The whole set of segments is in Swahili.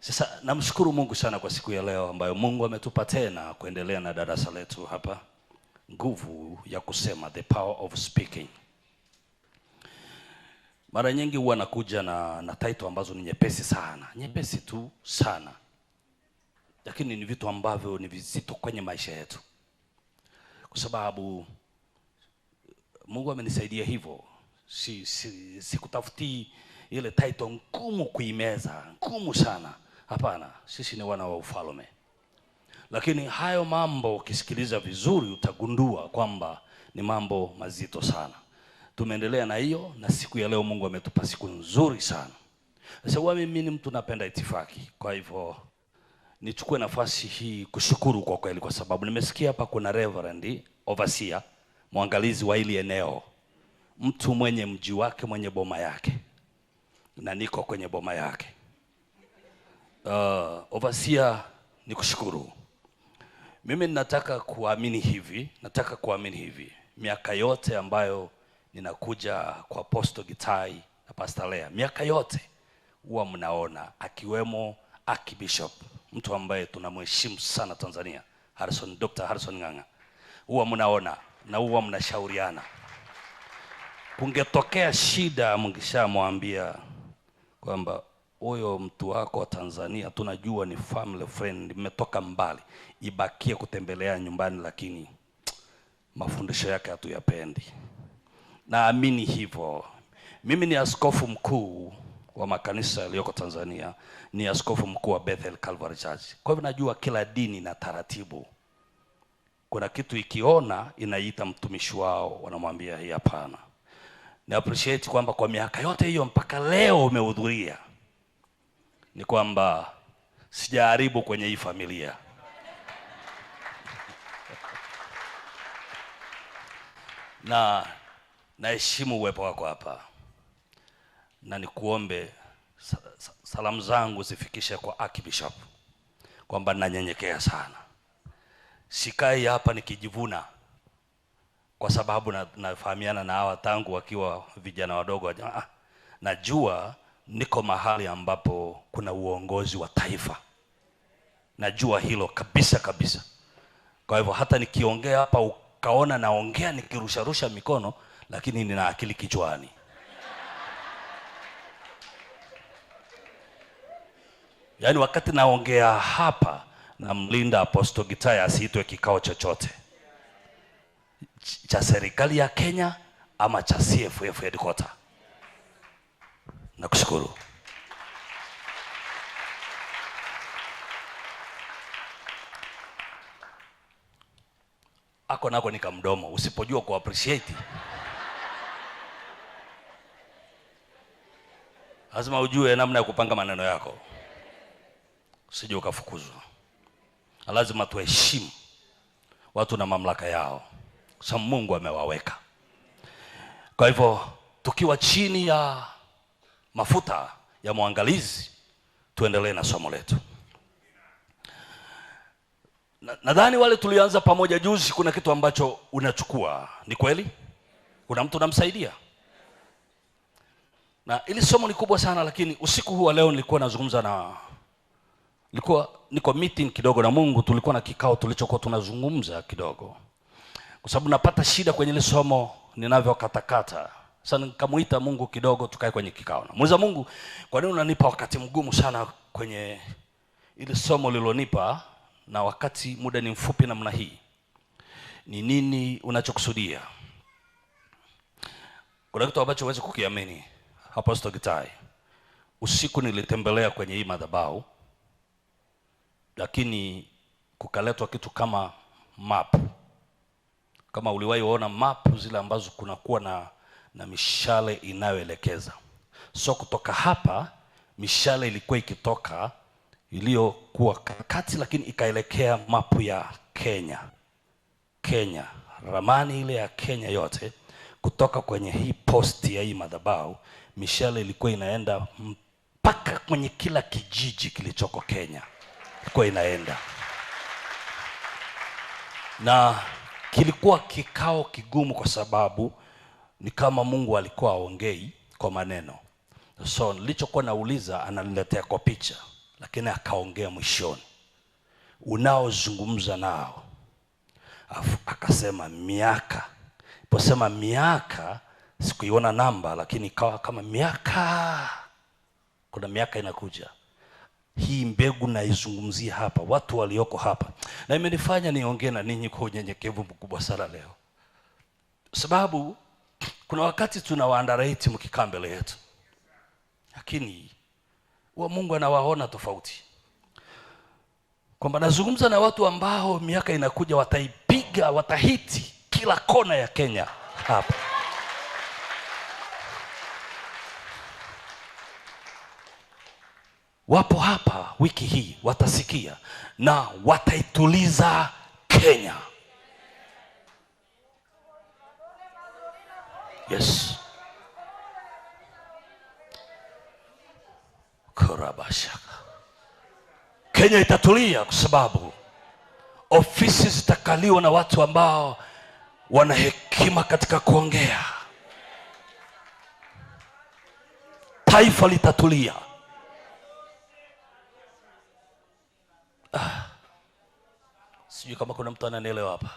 Sasa namshukuru Mungu sana kwa siku ya leo ambayo Mungu ametupa tena kuendelea na darasa letu hapa, nguvu ya kusema, the power of speaking. Mara nyingi huwa nakuja na title ambazo ni nyepesi sana, nyepesi tu sana, lakini ni vitu ambavyo ni vizito kwenye maisha yetu, kwa sababu Mungu amenisaidia hivyo. Sikutafuti ile title ngumu kuimeza, ngumu sana. Hapana, sisi ni wana wa ufalme. Lakini hayo mambo ukisikiliza vizuri utagundua kwamba ni mambo mazito sana. Tumeendelea na hiyo, na siku ya leo Mungu ametupa siku nzuri sana. Sasa mimi ni mtu napenda itifaki. Kwa hivyo nichukue nafasi hii kushukuru kwa kweli, kwa sababu nimesikia hapa kuna Reverend Overseer, mwangalizi wa hili eneo, mtu mwenye mji wake, mwenye boma yake, na niko kwenye boma yake. Overseer, nikushukuru. Mimi nataka kuamini hivi, miaka yote ambayo ninakuja kwa Apostle Gitai na Pastor Lea, miaka yote huwa mnaona, akiwemo Archbishop, mtu ambaye tunamheshimu sana Tanzania, Dr. Harrison Ng'ang'a, huwa mnaona na huwa mnashauriana. Kungetokea shida, mngeshamwambia kwamba huyo mtu wako wa Tanzania tunajua ni family friend, mmetoka mbali, ibakie kutembelea nyumbani, lakini mafundisho yake hatuyapendi. Naamini hivyo. Mimi ni askofu mkuu wa makanisa yaliyoko Tanzania, ni askofu mkuu wa Bethel Calvary Church. Kwa hivyo najua kila dini na taratibu. Kuna kitu ikiona inaita mtumishi wao, wanamwambia hii hapana. Ni appreciate kwamba kwa miaka yote hiyo mpaka leo umehudhuria, ni kwamba sijaharibu kwenye hii familia. Na naheshimu uwepo wako hapa, na nikuombe salamu zangu zifikishe kwa Archbishop kwamba nanyenyekea sana. Sikai hapa nikijivuna, kwa sababu nafahamiana na hawa tangu wakiwa vijana wadogo. Najua niko mahali ambapo kuna uongozi wa taifa, najua hilo kabisa kabisa. Kwa hivyo hata nikiongea hapa ukaona naongea nikirusharusha mikono, lakini nina akili kichwani. Yaani wakati naongea hapa na mlinda Apostle Gitai asiitwe kikao chochote cha serikali ya Kenya ama cha CFF headquarter. Nakushukuru. Ako nako nika mdomo, usipojua ku appreciate lazima ujue namna ya kupanga maneno yako, usije ukafukuzwa. Lazima tuheshimu watu na mamlaka yao, sababu Mungu amewaweka. Kwa hivyo tukiwa chini ya mafuta ya mwangalizi, tuendelee na somo letu. Nadhani wale tulianza pamoja juzi, kuna kitu ambacho unachukua. Ni kweli? Kuna mtu unamsaidia? Na ili somo ni kubwa sana, lakini usiku huu wa leo niko meeting kidogo na Mungu, tulikuwa na kikao tulichokuwa tunazungumza kidogo. Kwa sababu napata shida kwenye ile somo ninavyokatakata. Sasa nikamuita Mungu kidogo tukae kwenye kikao. Muuliza Mungu, kwa nini unanipa wakati mgumu sana kwenye ile somo lilonipa, na wakati muda ni mfupi namna hii? Ni nini unachokusudia? Kuna kitu ambacho huwezi kukiamini. Apostle Gitai, usiku nilitembelea kwenye hii madhabahu, lakini kukaletwa kitu kama map. Kama uliwahi kuona map zile ambazo kunakuwa na mishale inayoelekeza. So kutoka hapa mishale ilikuwa ikitoka iliyokuwa kati, lakini ikaelekea mapu ya Kenya, ramani ile ya Kenya yote. Kutoka kwenye hii posti ya hii madhabahu, mishale ilikuwa inaenda mpaka kwenye kila kijiji kilichoko Kenya, ilikuwa inaenda. Na kilikuwa kikao kigumu, kwa sababu ni kama Mungu alikuwa aongei kwa maneno. So nilichokuwa nauliza ananiletea kwa picha. lakini akaongea mwishoni, unaozungumza nao. Akasema miaka. Posema miaka, sikuiona namba, lakini ikawa kama miaka. Kuna miaka inakuja. Hii mbegu naizungumzia hapa, watu walioko hapa, na imenifanya niongee na ninyi kwa unyenyekevu mkubwa sana leo, sababu kuna wakati tunawaandarate mkikaa mbele yetu, lakini Mungu anawaona tofauti, kwamba nazungumza na watu ambao miaka inakuja wataipiga, watahiti kila kona ya Kenya hapa. Wapo hapa wiki hii, watasikia na wataituliza Kenya. Yes. Kurabashaka. Kenya itatulia kwa sababu ofisi zitakaliwa na watu ambao wana hekima katika kuongea. Taifa litatulia. Sijui kama kuna mtu ananielewa hapa.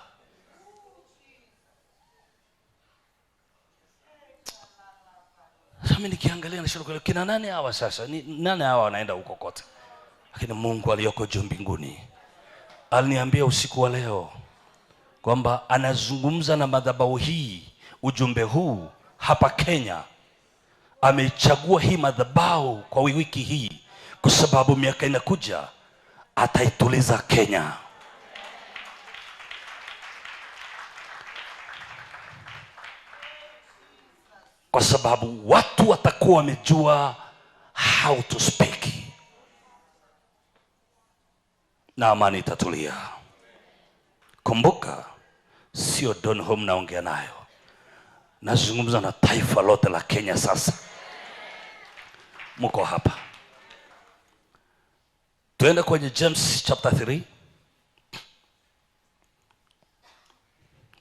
Mimi nikiangalia nashangaa, kina nani hawa sasa? Ni nani hawa wanaenda huko kote? Lakini Mungu aliyoko juu mbinguni aliniambia usiku wa leo kwamba anazungumza na madhabahu hii, ujumbe huu hapa Kenya. Amechagua hii madhabahu kwa wiki hii kwa sababu miaka inakuja ataituliza Kenya. Kwa sababu watu watakuwa wamejua how to speak, na amani itatulia. Kumbuka, sio Donholm naongea nayo, nazungumza na taifa lote la Kenya. Sasa mko hapa, tuende kwenye James chapter 3.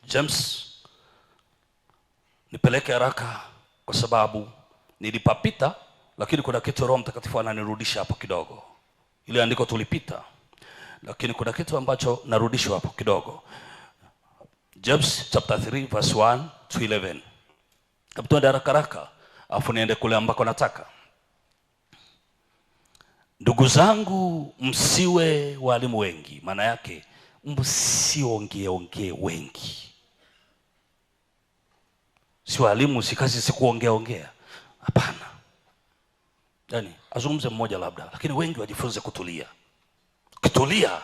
James, nipeleke haraka kwa sababu nilipapita, lakini kuna kitu Roho Mtakatifu ananirudisha hapo kidogo. Ile andiko tulipita, lakini kuna kitu ambacho narudishwa hapo kidogo. James chapter 3 verse 1 to 11. Hapo tuende haraka afu niende kule ambako nataka. Ndugu zangu, msiwe walimu wengi. Maana yake msiongee wengi. Si walimu, si kazi, si kuongea. Hapana. Yaani azungumze mmoja labda, lakini wengi wajifunze kutulia. Kutulia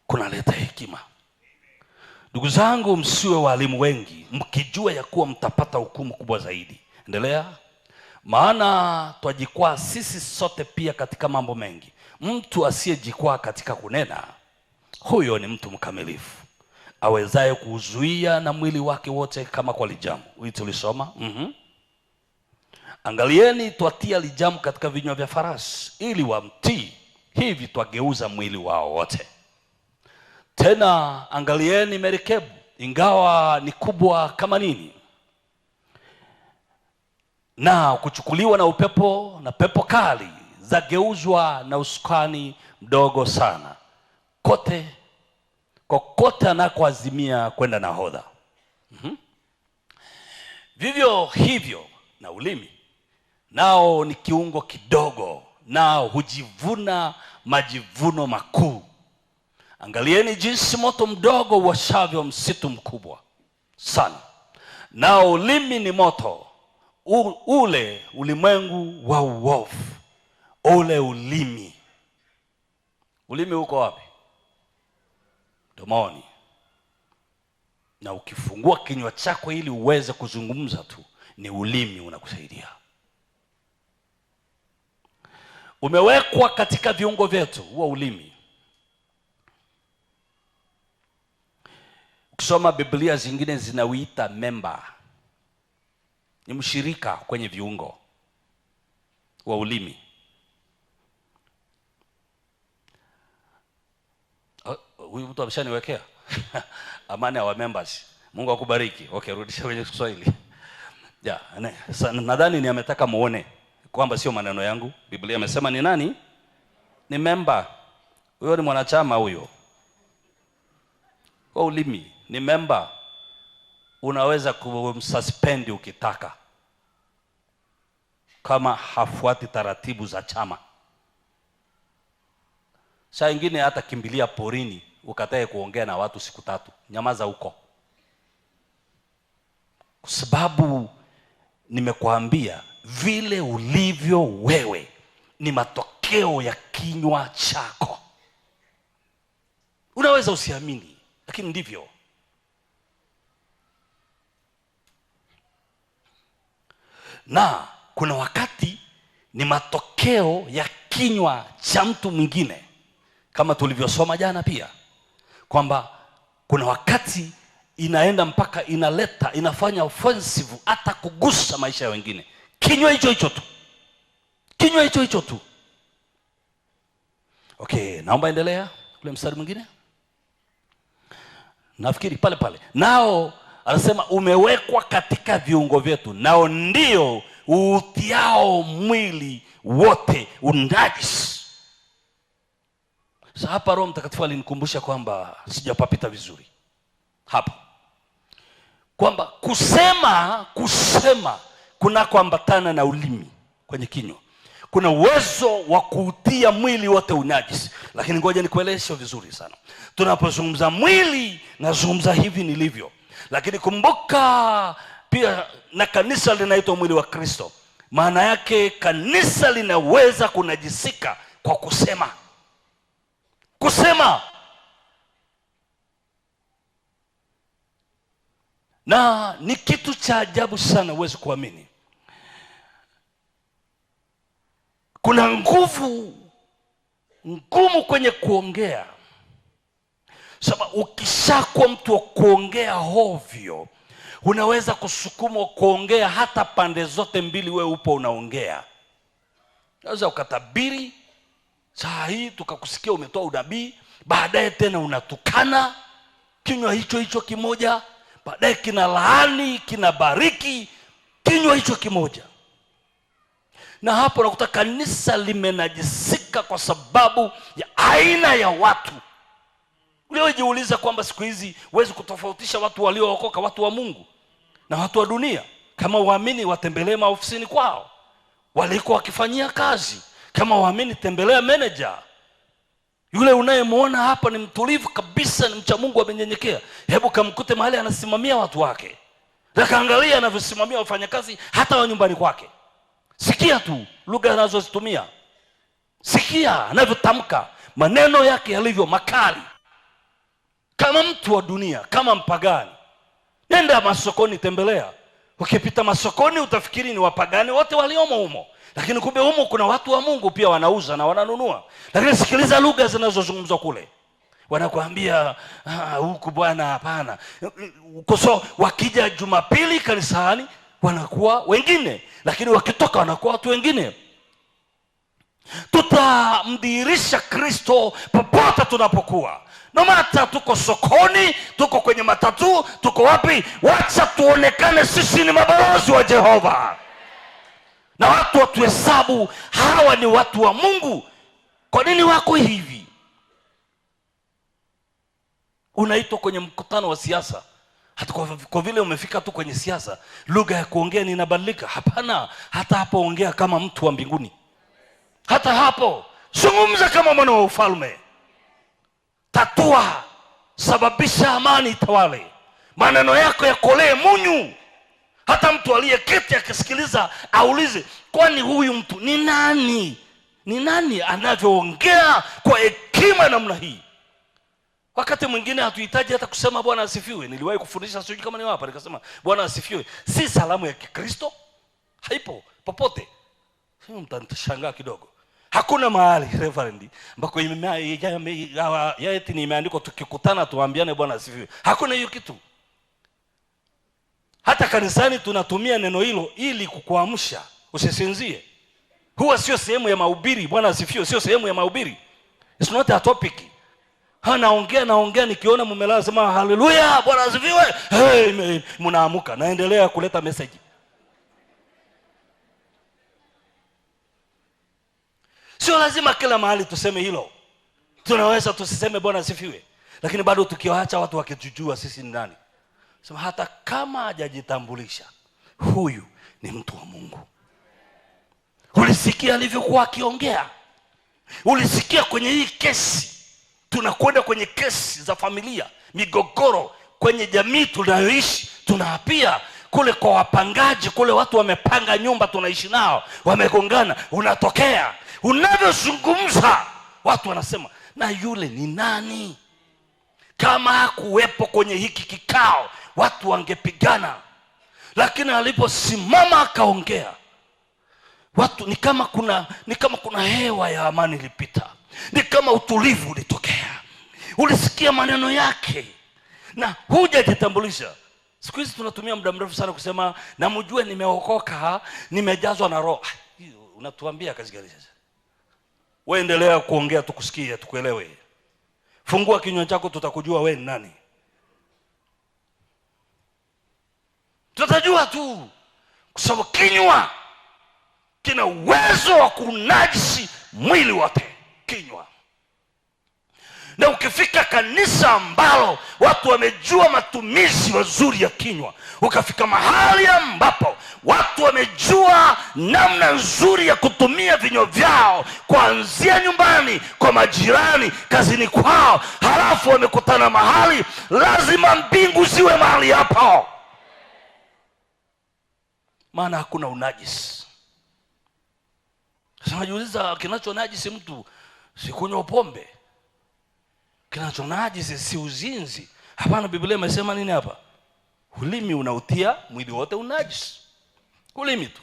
kunaleta hekima. Ndugu zangu, msiwe walimu wengi, mkijua ya kuwa mtapata hukumu kubwa zaidi. Endelea. Maana twajikwaa sisi sote pia katika mambo mengi. Mtu asiyejikwaa katika kunena, huyo ni mtu mkamilifu, awezaye kuzuia na mwili wake wote kama kwa lijamu. Hii tulisoma. Angalieni, twatia lijamu katika vinywa vya farasi ili wamtii, hivi twageuza mwili wao wote. Tena angalieni merikebu, ingawa ni kubwa kama nini, na kuchukuliwa na upepo na pepo kali, zageuzwa na usukani mdogo sana, kokote anakoazimia kwenda nahodha. Vivyo hivyo na ulimi, nao ni kiungo kidogo, nao hujivuna majivuno makuu. Angalieni jinsi moto mdogo uwashavyo msitu mkubwa sana. Nao ulimi ni moto, ule ulimwengu wa uovu. Ule ulimi uko wapi? Domoni. Na ukifungua kinywa chako ili uweze kuzungumza tu, ni ulimi unakusaidia. Umewekwa katika viungo vyetu huo ulimi. Ukisoma Biblia zingine zinauita member, ni mshirika kwenye viungo wa ulimi. Huyu mtu ameshaniwekea amani ya members. Mungu akubariki. Okay, rudisha kwenye Kiswahili. Nadhani ni ametaka muone kwamba sio maneno yangu. Biblia imesema ni nani? Ni member. Huyo ni mwanachama huyo. Kwa ulimi ni member. Unaweza kumsuspend ukitaka, kama hafuati taratibu za chama. Saa ingine hata kimbilia porini ukatae kuongea na watu siku 3, nyamaza huko. Kwa sababu nimekuambia vile ulivyo wewe ni matokeo ya kinywa chako. Unaweza usiamini, lakini ndivyo. Na kuna wakati ni matokeo ya kinywa cha mtu mwingine, kama tulivyosoma jana pia, kwamba kuna wakati inaenda mpaka inafanya offensive hata kugusa maisha ya wengine. Kinywa hicho hicho tu. Kinywa hicho hicho tu. Okay, naomba endelea kule mstari mwingine. Nafikiri pale pale. Nao anasema umewekwa katika viungo vyetu, nao ndio utiao mwili wote unajisi. Sasa hapa Roho Mtakatifu alinikumbusha kwamba sijapapita vizuri hapa, kwamba kusema kunakoambatana na ulimi kwenye kinywa kuna uwezo wa kuutia mwili wote unajisi. Lakini ngoja nikueleze vizuri sana. Tunapozungumza mwili, nazungumza hivi nilivyo, lakini kumbuka pia na kanisa linaitwa mwili wa Kristo. Maana yake kanisa linaweza kunajisika kwa kusema. Na ni kitu cha ajabu sana, huwezi kuamini. Kuna nguvu ngumu kwenye kuongea. Sababu ukishakuwa mtu wa kuongea hovyo, unaweza kusukumwa kuongea hata pande zote mbili. Wewe upo unaongea, unaweza ukatabiri, saa hii tukakusikia umetoa unabii, baadaye tena unatukana. Kinywa hicho hicho kimoja, baadaye kina laani, kina bariki, kinywa hicho kimoja. Na hapo unakuta kanisa limenajisika kwa sababu ya aina ya watu. Uliojiuliza kwamba siku hizi huwezi kutofautisha watu waliookoka, watu wa Mungu, na watu wa dunia? Kama waamini watembelee maofisini kwao waliko wakifanyia kazi. Kama waamini tembelea manager. Yule unayemwona hapa ni mtulivu kabisa, ni mcha Mungu, amenyenyekea, hebu kamkute mahali anasimamia watu wake, na kaangalia anavyosimamia wafanyakazi hata wa nyumbani kwake. Sikia tu lugha anazozitumia, sikia anavyotamka, maneno yake yalivyo makali, kama mtu wa dunia, kama mpagani. Nenda masokoni, tembelea. Ukipita masokoni utafikiri ni wapagani wote waliomo humo, lakini kumbe humo kuna watu wa Mungu pia, wanauza na wananunua. Lakini sikiliza lugha zinazozungumzwa kule. Wanakuambia huku bwana, hapana. So wakija Jumapili kanisani wanakuwa wengine, lakini wakitoka wanakuwa watu wengine. Tutamdhihirisha Kristo popote tunapokuwa. No matter tuko sokoni, tuko kwenye matatu, tuko wapi, wacha tuonekane sisi ni mabalozi wa Jehova. Na watu watuhesabu hawa ni watu wa Mungu. Kwa nini wako hivi? Unaitwa kwenye mkutano wa siasa, hata kwa vile umefika tu kwenye siasa, lugha ya kuongea ni inabadilika? Hapana, hata hapo ongea kama mtu wa mbinguni. Hata hapo zungumza kama mwana wa ufalme. Tatua, sababisha amani itawale. Maneno yako yakolee munyu. Hata mtu aliyeketi akisikiliza aulize, kwani huyu mtu ni nani? Ni nani anavyoongea kwa hekima namna hii? Wakati mwingine hatuhitaji hata kusema Bwana asifiwe. Niliwahi kufundisha, sijui kama ni hapa, nikasema Bwana asifiwe si salamu ya Kikristo, haipo popote. Mtashangaa kidogo. Hakuna mahali reverend ambako eti ni imeandikwa tukikutana tuambiane Bwana asifiwe. Hakuna hiyo kitu. Hata kanisani tunatumia neno hilo ili kukuamsha usisinzie. Huwa sio sehemu ya mahubiri. Bwana asifiwe sio sehemu ya mahubiri. It's not a topic. Naongea nikiona mmelala sema haleluya Bwana asifiwe, hey, mnaamuka naendelea kuleta message. Sio lazima kila mahali tuseme hilo. Tunaweza tusiseme Bwana asifiwe, lakini bado tukiwaacha watu wakijua sisi ni nani. Sema hata kama hajajitambulisha, huyu ni mtu wa Mungu. Ulisikia alivyokuwa akiongea? Ulisikia kwenye hii kesi? Tunakwenda kwenye kesi za familia, migogoro kwenye jamii tunayoishi. Tunaapia kule kwa wapangaji, kule watu wamepanga nyumba tunaishi nao, wamegongana. Unatokea unavyozungumza, watu wanasema na yule ni nani? Kama hakuwepo kwenye hiki kikao watu wangepigana, lakini aliposimama akaongea, watu ni kama kuna hewa ya amani ilipita, ni kama utulivu ulitokea. Ulisikia maneno yake na hujajitambulisha. Siku hizi tunatumia muda mrefu sana kusema na mjue nimeokoka, nimejazwa na Roho. Unatuambia kazi gani sasa? Wewe endelea kuongea tukusikie, tukuelewe. Fungua kinywa chako tutakujua wewe ni nani. Tutajua tu, kwa sababu kinywa kina uwezo wa kunajisi mwili wote. Kinywa. Na ukifika kanisa ambalo watu wamejua matumizi mazuri ya kinywa, ukafika mahali ambapo watu wamejua namna nzuri ya kutumia vinywa vyao, kuanzia nyumbani, kwa majirani, kazini kwao, halafu wamekutana mahali, lazima mbingu ziwe mahali hapo. Maana hakuna unajisi. Sasa najiuliza, kinacho najisi mtu si kunywa pombe, kinacho najisi si uzinzi. Hapana, Biblia imesema nini hapa? Ulimi unautia mwili wote unajisi. Ulimi tu.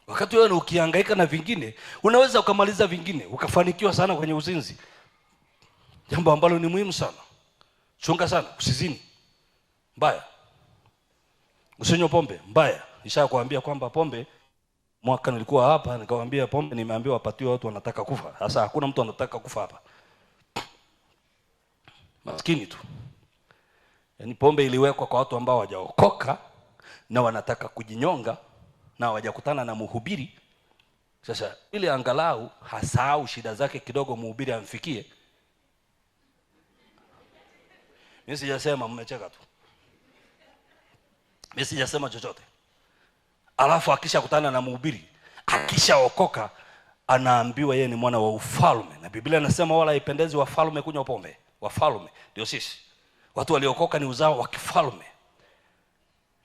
Wakati wewe ukihangaika na vingine, unaweza ukamaliza vingine, ukafanikiwa sana kwenye uzinzi. Jambo ambalo ni muhimu sana. Chunga sana, usizini. Mbaya. Usinywe pombe, mbaya. Nishakwambia kwamba pombe, mwaka nilikuwa hapa nikawaambia pombe nimeambiwa wapatiwe watu wanataka kufa. Sasa hakuna mtu anataka kufa hapa. Maskini tu. Yaani pombe iliwekwa kwa watu ambao hawajaokoka na wanataka kujinyonga na hawajakutana na mhubiri. Sasa ile angalau hasahau shida zake kidogo, mhubiri amfikie. Mimi sijasema, mmecheka tu. Mimi sijasema chochote. Alafu akishakutana na mhubiri, akishaokoka, anaambiwa yeye ni mwana wa ufalme. Na Biblia inasema wala haipendezi wafalme kunywa pombe. Wafalme ndio sisi. Watu waliokoka ni uzao wa kifalme.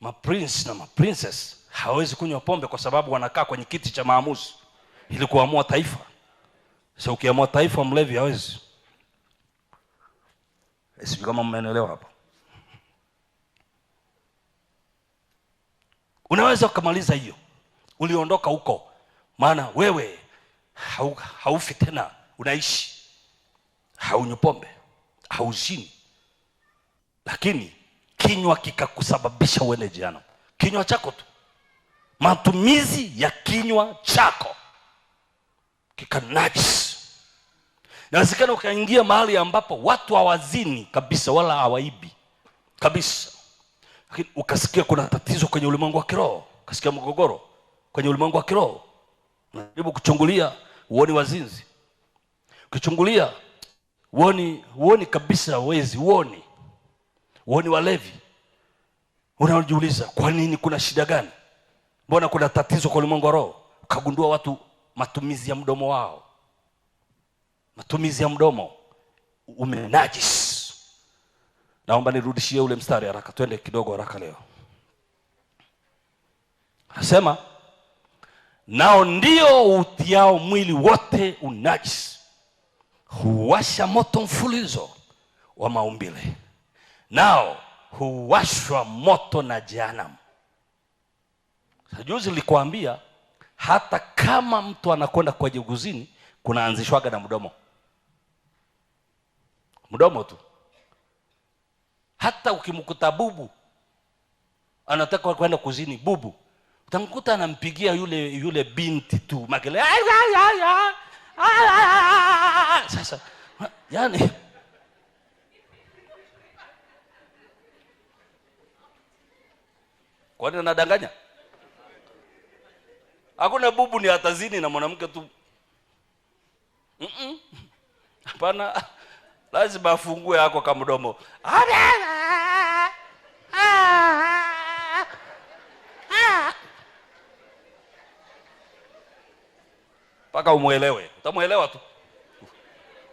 Maprince na maprincess hawezi kunywa pombe kwa sababu wanakaa kwenye kiti cha maamuzi ili kuamua taifa. Sasa ukiamua taifa, mlevi hawezi. Sisi kama mnaelewa hapa. Unaweza ukamaliza hiyo, uliondoka huko, maana wewe haufi tena, unaishi. Haunywi pombe, hauzini, lakini kinywa kikakusababisha uende jehanamu. Kinywa chako tu, matumizi ya kinywa chako kikanajisi. Inawezekana ukaingia mahali ambapo watu hawazini kabisa wala hawaibi kabisa, lakini ukasikia kuna tatizo kwenye ulimwengu wa kiroho, ukasikia mgogoro kwenye ulimwengu wa kiroho. Unajaribu kuchungulia, uoni wazinzi. Ukichungulia, uoni kabisa wezi, uoni walevi. Unajiuliza, kwa nini? Kuna shida gani? Mbona kuna tatizo kwa ulimwengu wa roho? Ukagundua watu matumizi ya mdomo wao. Matumizi ya mdomo umenajisi. Naomba nirudishie ule mstari haraka, twende kidogo haraka leo. Anasema nao ndio utiao mwili wote unajisi, huwasha moto mfulizo wa maumbile, nao huwashwa moto na jehanamu. Juzi nilikwambia hata kama mtu anakwenda kwenye uzini, kunaanzishwaga na mdomo. Mdomo tu. Hata ukimkuta bubu anataka kwenda kuzini, bubu utamkuta anampigia yule binti tu makele. Sasa yani kwa nini anadanganya? Hakuna bubu ni atazini na mwanamke tu Hapana, lazima afungue yako kama mdomo. Paka umuelewe. Utamuelewa tu.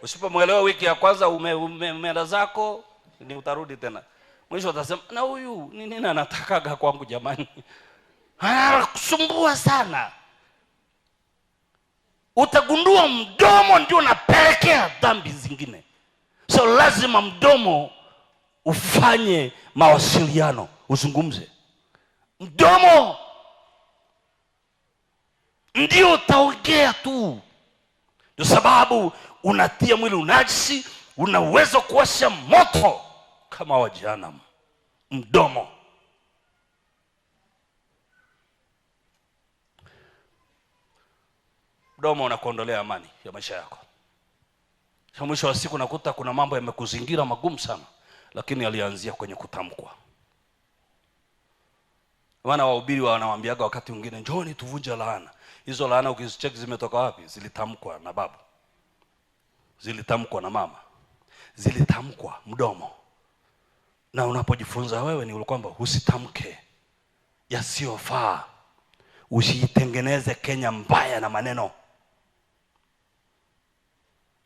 Usipomwelewa wiki ya kwanza umeenda zako, ni utarudi tena. Mwisho utasema na huyu nini anatakaga kwangu jamani? Anakusumbua sana. Utagundua mdomo ndio unapelekea dhambi zingine. So lazima mdomo ufanye mawasiliano, uzungumze. Mdomo ndio utaongea tu. Ndio sababu unatia mwili unajisi, unaweza kuwasha moto kama wa jehanamu. Mdomo. Mdomo unakuondolea amani ya maisha yako. Mwisho wa siku nakuta kuna mambo yamekuzingira magumu sana, lakini alianzia kwenye kutamkwa. Wana wahubiri wanawaambiaga wakati mwingine, njooni tuvunje laana. Hizo laana ukizicheki zimetoka wapi? Zilitamkwa na baba, zilitamkwa na mama, zilitamkwa mdomo. Na unapojifunza wewe ni kwamba usitamke yasiyofaa, usitengeneze Kenya mbaya na maneno.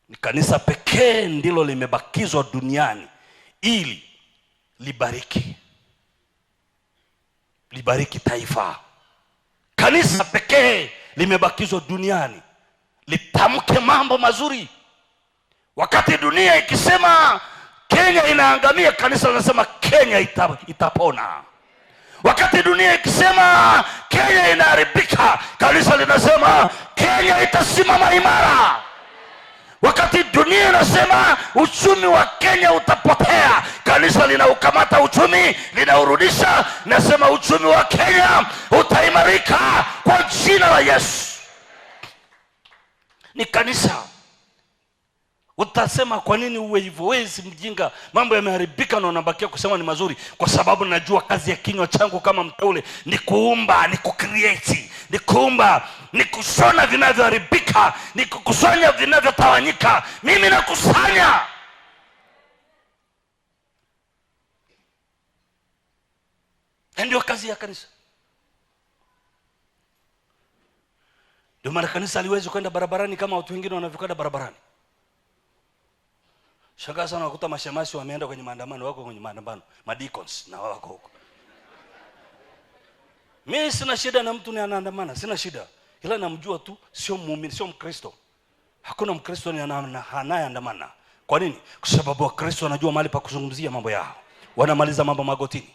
Ni kanisa pekee ndilo limebakizwa duniani ili libariki taifa. Kanisa pekee limebakizwa duniani litamke mambo mazuri. Wakati dunia ikisema Kenya inaangamia, kanisa linasema Kenya itapona. Wakati dunia ikisema Kenya inaharibika, kanisa linasema Kenya itasimama imara. Wakati dunia inasema uchumi wa Kenya utapotea, kanisa linaukamata uchumi, linaurudisha, nasema uchumi wa Kenya utaimarika kwa jina la Yesu. Ni kanisa. Utasema kwa nini uwe hivyo? Wewe si mjinga, mambo yameharibika na unabakia kusema ni mazuri. Kwa sababu najua kazi ya kinywa changu kama mteule ni kuumba, ni kucreate, ni kuumba, ni kushona vinavyoharibika, ni kukusanya vinavyotawanyika. Mimi nakusanya. Ndio kazi ya kanisa. Ndio maana kanisa haliwezi kwenda barabarani kama watu wengine wanavyokwenda barabarani. Shangaa sana wakuta mashemasi wameenda kwenye maandamano, wako kwenye maandamano, madikons na wako huko. Mimi sina shida na mtu ni anaandamana, sina shida. Ila namjua tu sio muumini, sio Mkristo. Hakuna Mkristo ni anayeandamana. Kwa nini? Kwa sababu Wakristo wanajua mahali pa kuzungumzia mambo yao. Wanamaliza mambo magotini.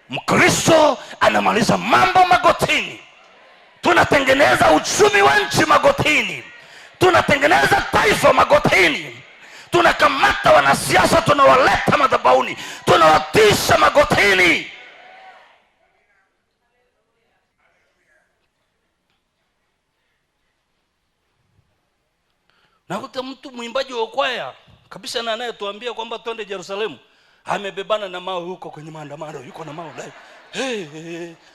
Mkristo anamaliza mambo magotini. Tunatengeneza uchumi wa nchi magotini. Tunatengeneza taifa magotini. Tunakamata wanasiasa, tunawaleta madhabahuni, tunawatisha magotini. Nakuta mtu mwimbaji wa kwaya kabisa na anayetuambia kwamba twende Yerusalemu, amebebana na mawe huko kwenye maandamano, yuko na mawe ndani.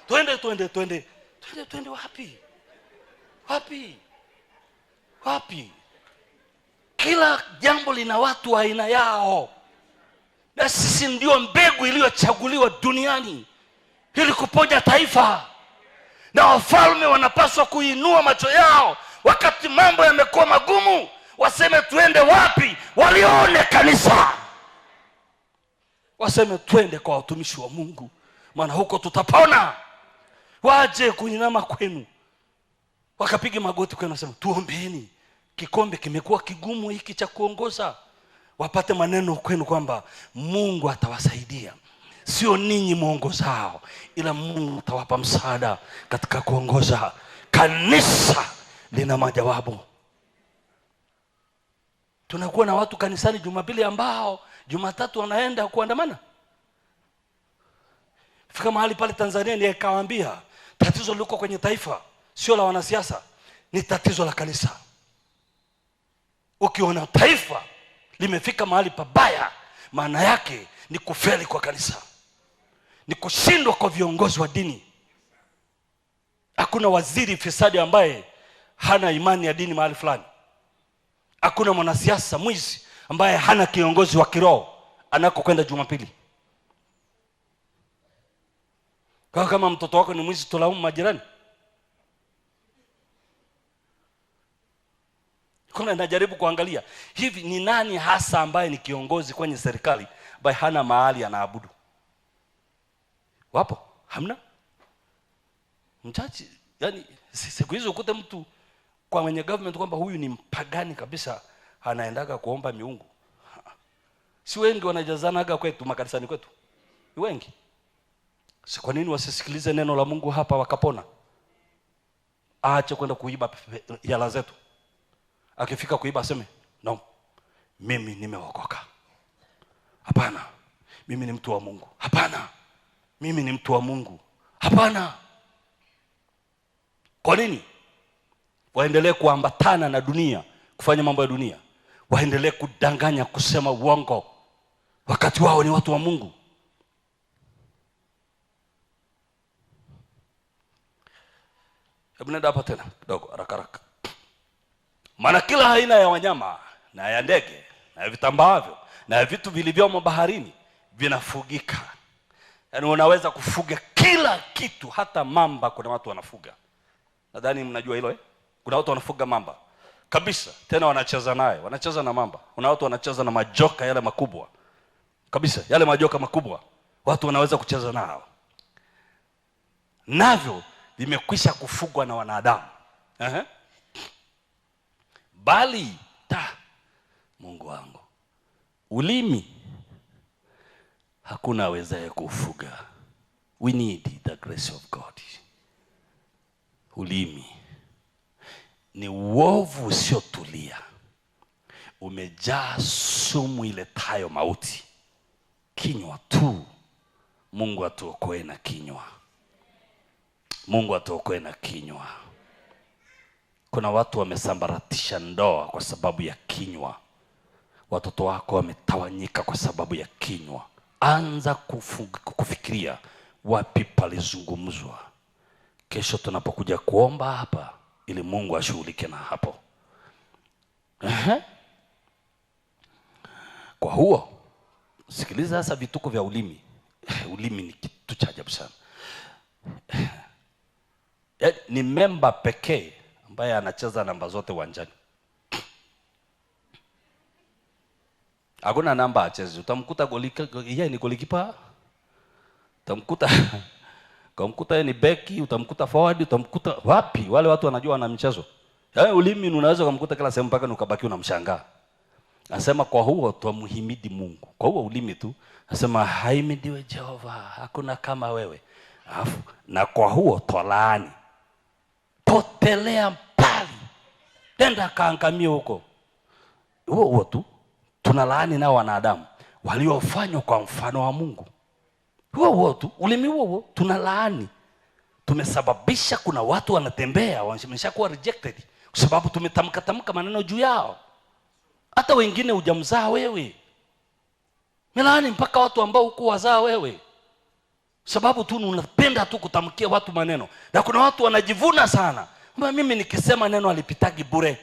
Twende wapi? Kila jambo lina watu wa aina yao. Na sisi ndio mbegu iliyochaguliwa duniani ili kuponya taifa. Na wafalme wanapaswa kuinua macho yao wakati mambo yamekuwa magumu, waseme tuende wapi? Walione kanisa. Waseme twende kwa watumishi wa Mungu, maana huko tutapona. Waje kuinama kwenu, wakapiga magoti kwenu, wasema tuombeeni. Kikombe kimekuwa kigumu hiki cha kuongoza. Wapate maneno kwenu kwamba Mungu atawasaidia. Sio ninyi muongozao, ila Mungu atawapa msaada katika kuongoza. Kanisa lina majawabu. Tunakuwa na watu kanisani Jumapili ambao Jumatatu wanaenda kuandamana. Fika mahali pale Tanzania nikawaambia tatizo liko kwenye taifa, sio la wanasiasa, ni tatizo la kanisa. Ukiona taifa limefika mahali pabaya, maana yake ni kufeli kwa kanisa, ni kushindwa kwa viongozi wa dini. Hakuna waziri fisadi ambaye hana imani ya dini mahali fulani. Hakuna mwanasiasa mwizi ambaye hana kiongozi wa kiroho anakokwenda Jumapili. Kama mtoto wako ni mwizi, tulaumu majirani? Kuna najaribu kuangalia hivi ni nani hasa ambaye ni kiongozi kwenye serikali ambaye hana mahali anaabudu? Wapo? Hamna? Mchachi, yani siku hizo ukute mtu kwa mwenye government kwamba huyu ni mpagani kabisa anaendaga kuomba miungu. Si wengi wanajazanaga kwetu makanisani kwetu? Ni wengi. Si kwa nini wasisikilize neno la Mungu hapa wakapona? Aache kwenda kuiba hela zetu. Akifika kuiba aseme, no, mimi nimeokoka. Hapana, mimi ni mtu wa Mungu. Hapana, mimi ni mtu wa Mungu. Hapana. Kwa nini? Waendelee kuambatana na dunia, kufanya mambo ya dunia. Waendelee kudanganya, kusema uongo, wakati wao ni watu wa Mungu. Hebu nenda hapa tena kidogo haraka haraka. Maana kila aina ya wanyama na ya ndege na ya vitambaavyo na ya vitu vilivyomo baharini vinafugika. Yaani unaweza kufuga kila kitu, hata mamba kuna watu wanafuga. Nadhani mnajua hilo Kuna watu wanafuga mamba kabisa, tena wanacheza naye, wanacheza na mamba. Kuna watu wanacheza na majoka yale makubwa kabisa, yale majoka makubwa watu wanaweza kucheza nao. Navyo vimekwisha kufugwa na wanadamu. Bali Mungu wangu, ulimi hakuna awezaye kufuga. We need the grace of God. Ulimi ni uovu usiotulia, umejaa sumu iletayo mauti. Kinywa tu, Mungu atuokoe na kinywa. Mungu atuokoe na kinywa. Kuna watu wamesambaratisha ndoa kwa sababu ya kinywa. Watoto wako wametawanyika kwa sababu ya kinywa. Anza kufikiria wapi palizungumzwa. Kesho tunapokuja kuomba hapa, ili Mungu ashughulike na hapo. Kwa huo, sikiliza sasa vituko vya ulimi. Ulimi ni kitu cha ajabu sana. Ni memba pekee ambaye anacheza namba zote uwanjani. Hakuna namba acheze. Utamkuta yeye ni golikipa, utamkuta yeye ni beki, utamkuta forward, utamkuta wapi? Wale watu wanajua wana mchezo. Ulimi unaweza kumkuta kila sehemu mpaka ukabaki unamshangaa. Anasema kwa huo tumhimidi Mungu. Kwa huo ulimi tu anasema haimidiwe Jehova, hakuna kama wewe. Alafu na kwa huo twalaani. Potelea mbali, tenda kaangamie huko. Huo tu tunalaani na wanadamu waliofanywa kwa mfano wa Mungu. Huo tu ulimi huo tunalaani. Tumesababisha kuna watu wanatembea wameshakuwa rejected kwa sababu tumetamka maneno juu yao. Hata wengine hujamzaa wewe, melaani mpaka watu ambao huko wazaa wewe, sababu tu unapenda tu kutamkia watu maneno. Na kuna watu wanajivuna sana, mimi nikisema neno alipitagi bure.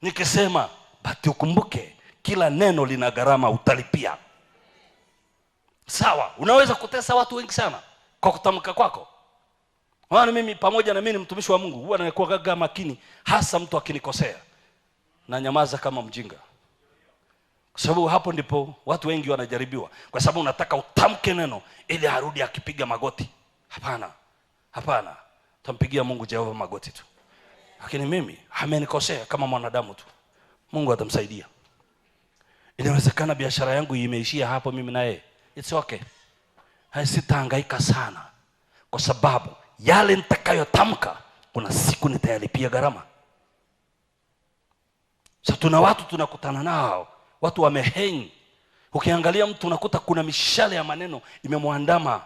Nikisema bati ukumbuke kila neno lina gharama, utalipia. Sawa, unaweza kutesa watu wengi sana kwa kutamka kwako. Maana mimi pamoja na mimi ni mtumishi wa Mungu, huwa nakuwa gaga makini, hasa mtu akinikosea na nyamaza kama mjinga. Kwa sababu hapo ndipo watu wengi wanajaribiwa, kwa sababu unataka utamke neno ili arudi akipiga magoti. Hapana. Tampigia Mungu Jehova magoti tu. Lakini mimi amenikosea kama mwanadamu tu, Mungu atamsaidia. Inawezekana biashara yangu imeishia hapo mimi na yeye. It's okay. Sitahangaika sana, kwa sababu yale nitakayotamka kuna siku nitayalipia gharama. Sasa tuna watu tunakutana nao, watu wamehengi. Ukiangalia mtu unakuta kuna mishale ya maneno imemwandama.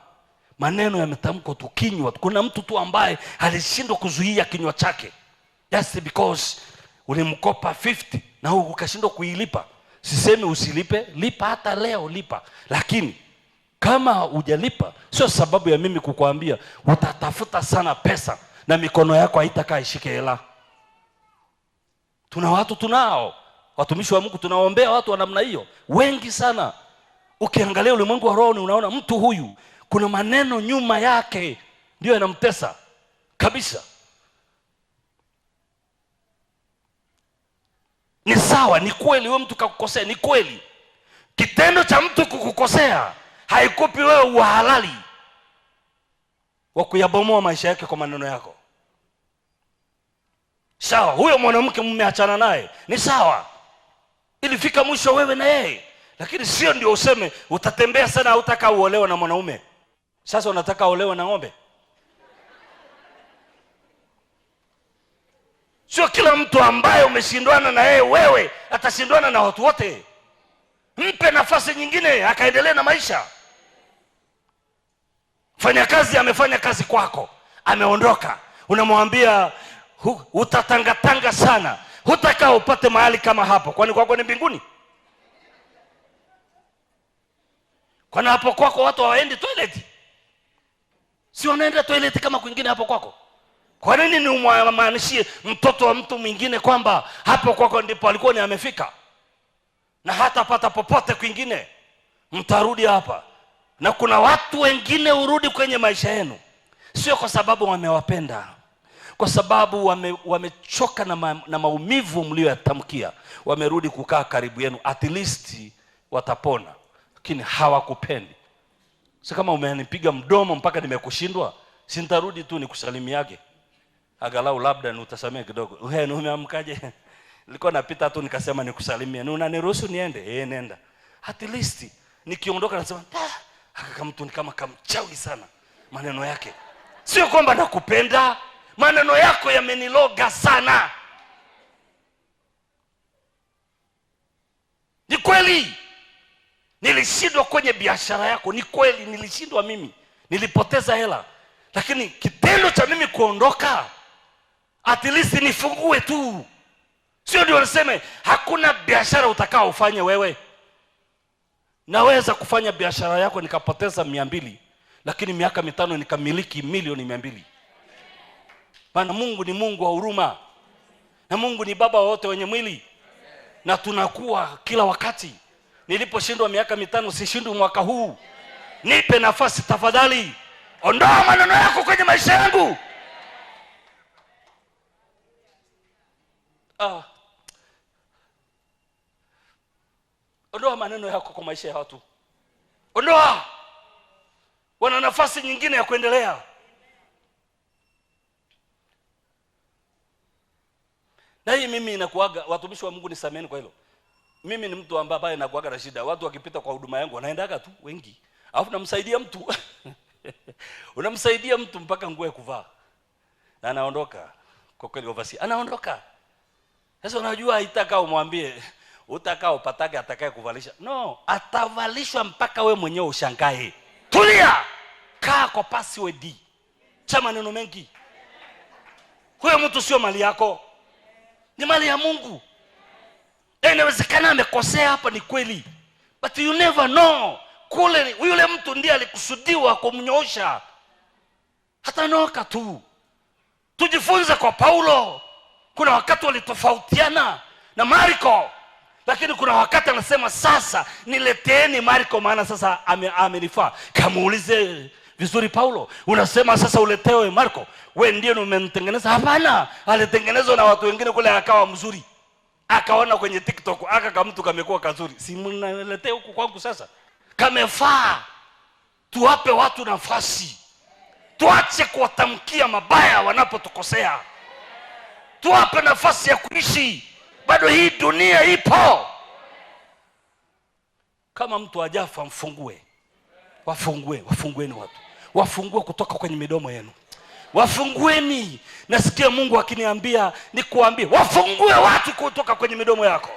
Maneno yametamkwa tu kinywa. Kuna mtu tu ambaye alishindwa kuzuia kinywa chake. Just because ulimkopa 50 na ukashindwa kuilipa. Sisemi usilipe, lipa hata leo lipa. Lakini kama hujalipa, sio sababu ya mimi kukuambia utatafuta sana pesa na mikono yako haitakaa ishike hela. Tuna watu, tunao watumishi wa Mungu tunaombea watu wa namna hiyo wengi sana. Ukiangalia ulimwengu wa roho unaona mtu huyu kuna maneno nyuma yake ndio yanamtesa kabisa. Ni sawa, ni kweli wewe mtu kakukosea, ni kweli. Kitendo cha mtu kukukosea haikupi wewe uhalali wa kuyabomoa maisha yake kwa maneno yako. Sawa, huyo mwanamke mmeachana naye, ni sawa, ilifika mwisho wewe na yeye, lakini sio ndio useme utatembea sana hutaka uolewe na mwanaume. Sasa unataka uolewe na ng'ombe? Sio kila mtu ambaye umeshindwana na yeye wewe atashindwana na watu wote. Mpe nafasi nyingine akaendelea na maisha. Fanya kazi, amefanya kazi kwako, ameondoka, unamwambia utatangatanga sana, hutaka upate mahali kama hapo. Kwani kwako ni mbinguni? Kwani hapo kwako watu hawaendi toilet? Si wanaenda toilet kama kwingine hapo kwako? Kwa nini ni umwanishie mtoto wa mtu mwingine kwamba hapo kwako ndipo alikuwa ni amefika na hata pata popote kwingine? Mtarudi hapa. Na kuna watu wengine urudi kwenye maisha yenu sio kwa sababu wamewapenda, kwa sababu wamechoka na maumivu mlioyatamkia, wamerudi kukaa karibu yenu, at least watapona, lakini hawakupendi. Sasa kama umenipiga mdomo mpaka nimekushindwa, si nitarudi tu nikusalimiage, angalau labda utasamea kidogo. Wewe umeamkaje? Nilikuwa napita tu nikasema nikusalimie, na unaniruhusu niende? Nenda. At least nikiondoka nasema kama mtu ni kama kamchawi sana maneno yake. Sio kwamba nakupenda, maneno yako yameniloga sana. Ni kweli nilishindwa kwenye biashara yako, ni kweli nilishindwa mimi, nilipoteza hela, lakini kitendo cha mimi kuondoka at least nifungue tu. Sio ndio niseme hakuna biashara utakao ufanye wewe. Naweza kufanya biashara yako nikapoteza 200, lakini miaka 5 nikamiliki milioni 200. Maana Mungu ni Mungu wa huruma, na Mungu ni baba wa wote wenye mwili, na tunakuwa kila wakati. Niliposhindwa miaka 5 sishindwi mwaka huu. Nipe nafasi tafadhali, ondoa maneno yako kwenye maisha yangu. Ondoa maneno yako kwa maisha ya watu. Ondoa. Wana nafasi nyingine ya kuendelea. Na hii mimi inakuaga, watumishi wa Mungu nisameni kwa hilo. Mimi ni mtu ambaye nakuaga na shida. Watu wakipita kwa huduma yangu wanaendaga tu wengi. Alafu namsaidia mtu. Unamsaidia mtu mpaka nguo ya kuvaa. Na anaondoka. Kwa kweli overseer anaondoka. Sasa unajua itaka umwambie utakao patake atakaye kuvalisha. No, atavalishwa mpaka we mwenyewe ushangae. Tulia. Kaa kwa password. Cha maneno mengi. Huyo mtu sio mali yako, ni mali ya Mungu. Inawezekana amekosea hapa, ni kweli, but you never know. Kule yule mtu ndiye alikusudiwa kumnyoosha, hata noka tu. Tujifunze kwa Paulo. Kuna wakati walitofautiana na Marko, lakini kuna wakati anasema sasa nileteeni Marko, maana sasa amenifaa. Kamuulize vizuri Paulo, unasema sasa uletewe Marko, wewe ndiye umemtengeneza? Hapana, alitengenezwa na watu wengine kule, akawa mzuri, akaona kwenye TikTok aka kama mtu kamekuwa kazuri, si mnaletee huku kwangu sasa kamefaa. Tuwape watu nafasi, tuache kuwatamkia mabaya wanapotukosea, tuwape nafasi ya kuishi. Bado hii dunia ipo. Kama mtu ajafa mfungue, wafungueni watu, wafungue kutoka kwenye midomo yenu, wafungueni. Nasikia Mungu akiniambia nikuambie wafungue watu kutoka kwenye midomo yako.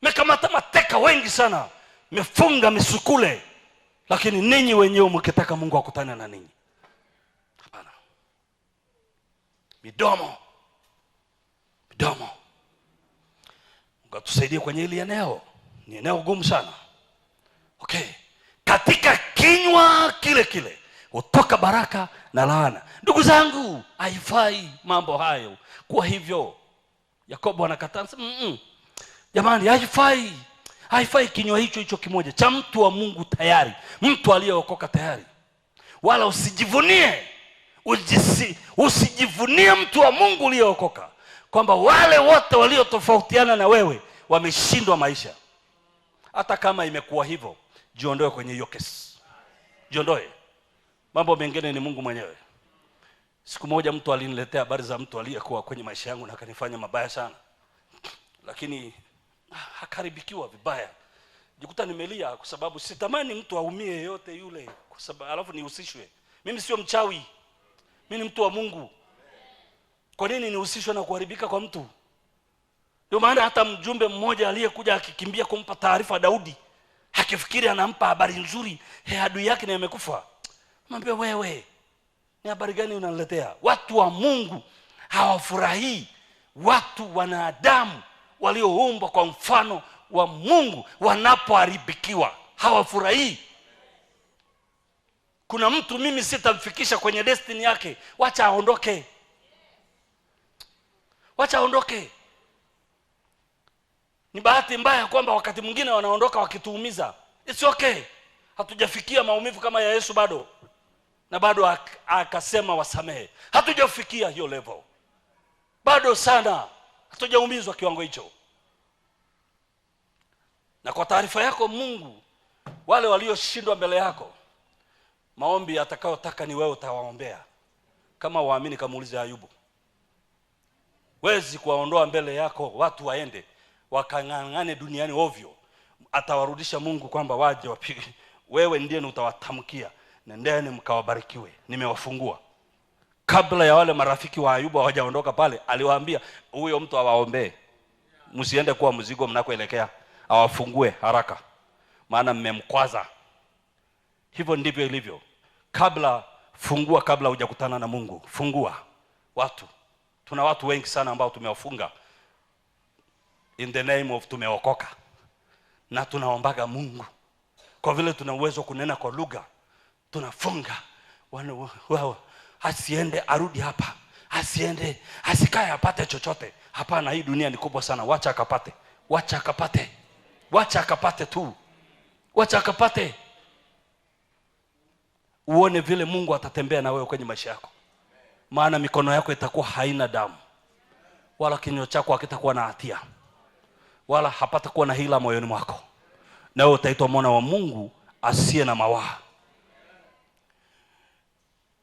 Mekamata mateka wengi sana, mefunga misukule, lakini ninyi wenyewe mkitaka Mungu akutane na ninyi, hapana. Midomo. Mungu atusaidie kwenye hili eneo, ni eneo gumu sana. Okay, katika kinywa kile utoka baraka na laana. Ndugu zangu, haifai mambo hayo kuwa hivyo. Yakobo anakataa, jamani, haifai kinywa hicho kimoja cha mtu wa Mungu tayari, mtu aliyeokoka tayari. Wala usijivunie mtu wa Mungu aliyeokoka kwamba wale wote waliotofautiana na wewe wameshindwa maisha. Hata kama imekuwa hivyo, jiondoe kwenye hiyo kesi. Jiondoe. Mambo mengine ni Mungu mwenyewe. Siku moja mtu aliniletea habari za mtu aliyekuwa kwenye maisha yangu na akanifanya mabaya sana, lakini hakaribikiwa vibaya. Jikuta nimelia kwa sababu sitamani mtu aumie yote yule, kwa sababu alafu nihusishwe. Mimi sio mchawi, mimi ni mtu wa Mungu. Kwa nini nihusishwe na kuharibika kwa mtu? Ndio maana hata mjumbe mmoja aliyekuja akikimbia kumpa taarifa Daudi, akifikiri anampa habari nzuri, adui yake na amekufa. Mwambie, wewe ni habari gani unaniletea? Watu wa Mungu hawafurahii watu wanadamu walioumbwa kwa mfano wa Mungu wanapoharibikiwa, hawafurahii. Kuna mtu mimi sitamfikisha kwenye destiny yake, wacha aondoke. Wacha aondoke. Ni bahati mbaya kwamba wakati mwingine wanaondoka wakituumiza. It's okay. Hatujafikia maumivu kama ya Yesu bado. Na bado akasema wasamehe. Hatujafikia hiyo level. Bado sana. Hatujaumizwa kiwango hicho. Na kwa taarifa yako Mungu, wale walioshindwa mbele yako, maombi atakayotaka ni wewe utawaombea. Kama waamini, kamuulize Ayubu. Wezi kuwaondoa mbele yako watu waende wakang'ang'ane duniani ovyo. Atawarudisha Mungu kwamba waje wapige. Wewe ndiye utawatamkia, nendeni mkawabarikiwe, nimewafungua. Kabla ya wale marafiki wa Ayubu hawajaondoka pale, aliwaambia huyo mtu awaombee. Msiende kuwa mzigo mnakoelekea, awafungue haraka, maana mmemkwaza. Hivyo ndivyo ilivyo. Fungua kabla hujakutana na Mungu. Fungua watu. Tuna watu wengi sana ambao tumewafunga in the name of tumeokoka, na tunaombaga Mungu. Kwa vile tuna uwezo kunena kwa lugha, tunafunga wao asiende, arudi hapa, asiende, asikae apate chochote. Hapana, hii dunia ni kubwa sana. Wacha akapate. Wacha akapate. Wacha akapate tu. Wacha akapate. Uone vile Mungu atatembea na wewe kwenye maisha yako. Maana mikono yako itakuwa haina damu, wala kinywa chako hakitakuwa na hatia, wala hapatakuwa na hila moyoni mwako. Na wewe utaitwa mwana wa Mungu asiye na mawaa.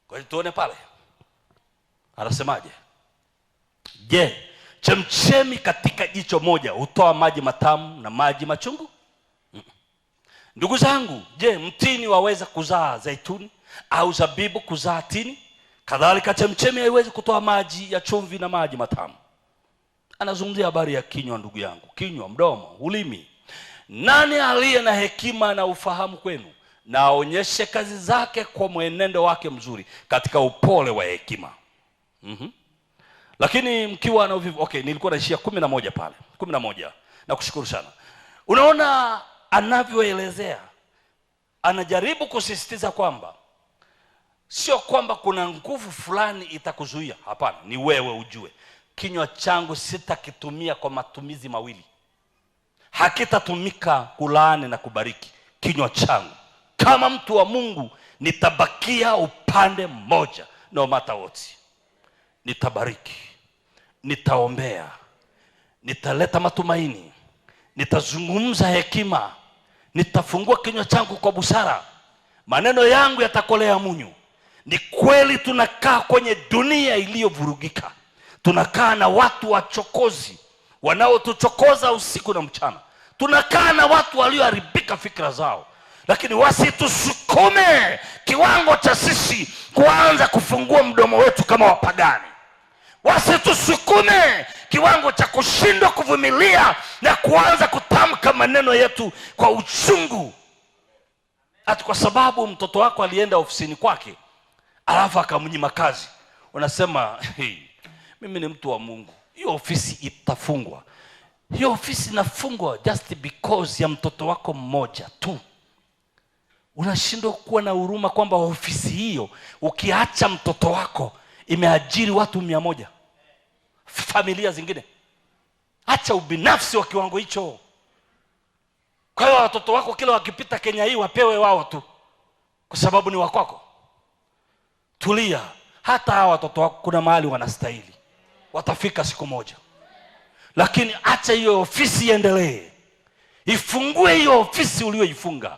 Kwa hiyo tuone pale anasemaje? Je, chemchemi katika jicho moja hutoa maji matamu na maji machungu? Ndugu zangu, je, mtini waweza kuzaa zaituni au zabibu kuzaa tini? Kadhalika chemchemi haiwezi kutoa maji ya chumvi na maji matamu. Anazungumzia habari ya kinywa, ndugu yangu. Kinywa, mdomo, ulimi. Nani aliye na hekima na ufahamu kwenu? Na aonyeshe kazi zake kwa mwenendo wake mzuri katika upole wa hekima. Lakini mkiwa na uvivu, nilikuwa naishia 11 pale. 11. Nakushukuru sana. Unaona anavyoelezea, anajaribu kusisitiza kwamba sio kwamba kuna nguvu fulani itakuzuia. Hapana, ni wewe ujue. Kinywa changu sitakitumia kwa matumizi mawili. Hakitatumika kulaani na kubariki. Kinywa changu kama mtu wa Mungu nitabakia upande mmoja, no matter what. Nitabariki, nitaombea, nitaleta matumaini, nitazungumza hekima, nitafungua kinywa changu kwa busara. Maneno yangu yatakolea munyu. Ni kweli tunakaa kwenye dunia iliyovurugika. Tunakaa na watu wachokozi wanaotuchokoza usiku na mchana. Tunakaa na watu walioharibika fikra zao. Lakini wasitusukume kiwango cha sisi kuanza kufungua mdomo wetu kama wapagani. Wasitusukume kiwango cha kushindwa kuvumilia na kuanza kutamka maneno yetu kwa uchungu. Ati kwa sababu mtoto wako alienda ofisini kwake, alafu akamnyima kazi, unasema mimi ni mtu wa Mungu, hiyo ofisi itafungwa. Hiyo ofisi inafungwa just because ya mtoto wako mmoja tu. Unashindwa kuwa na huruma kwamba ofisi hiyo ukiacha mtoto wako imeajiri watu 100, familia zingine. Acha ubinafsi wa kiwango hicho. Kwa hiyo watoto wako kila wakipita Kenya hii wapewe wao tu kwa sababu ni wakwako. Tulia. Hata hawa watoto wako kuna mahali wanastahili, watafika siku moja. Lakini acha hiyo ofisi iendelee. Ifungue hiyo ofisi ulioifunga.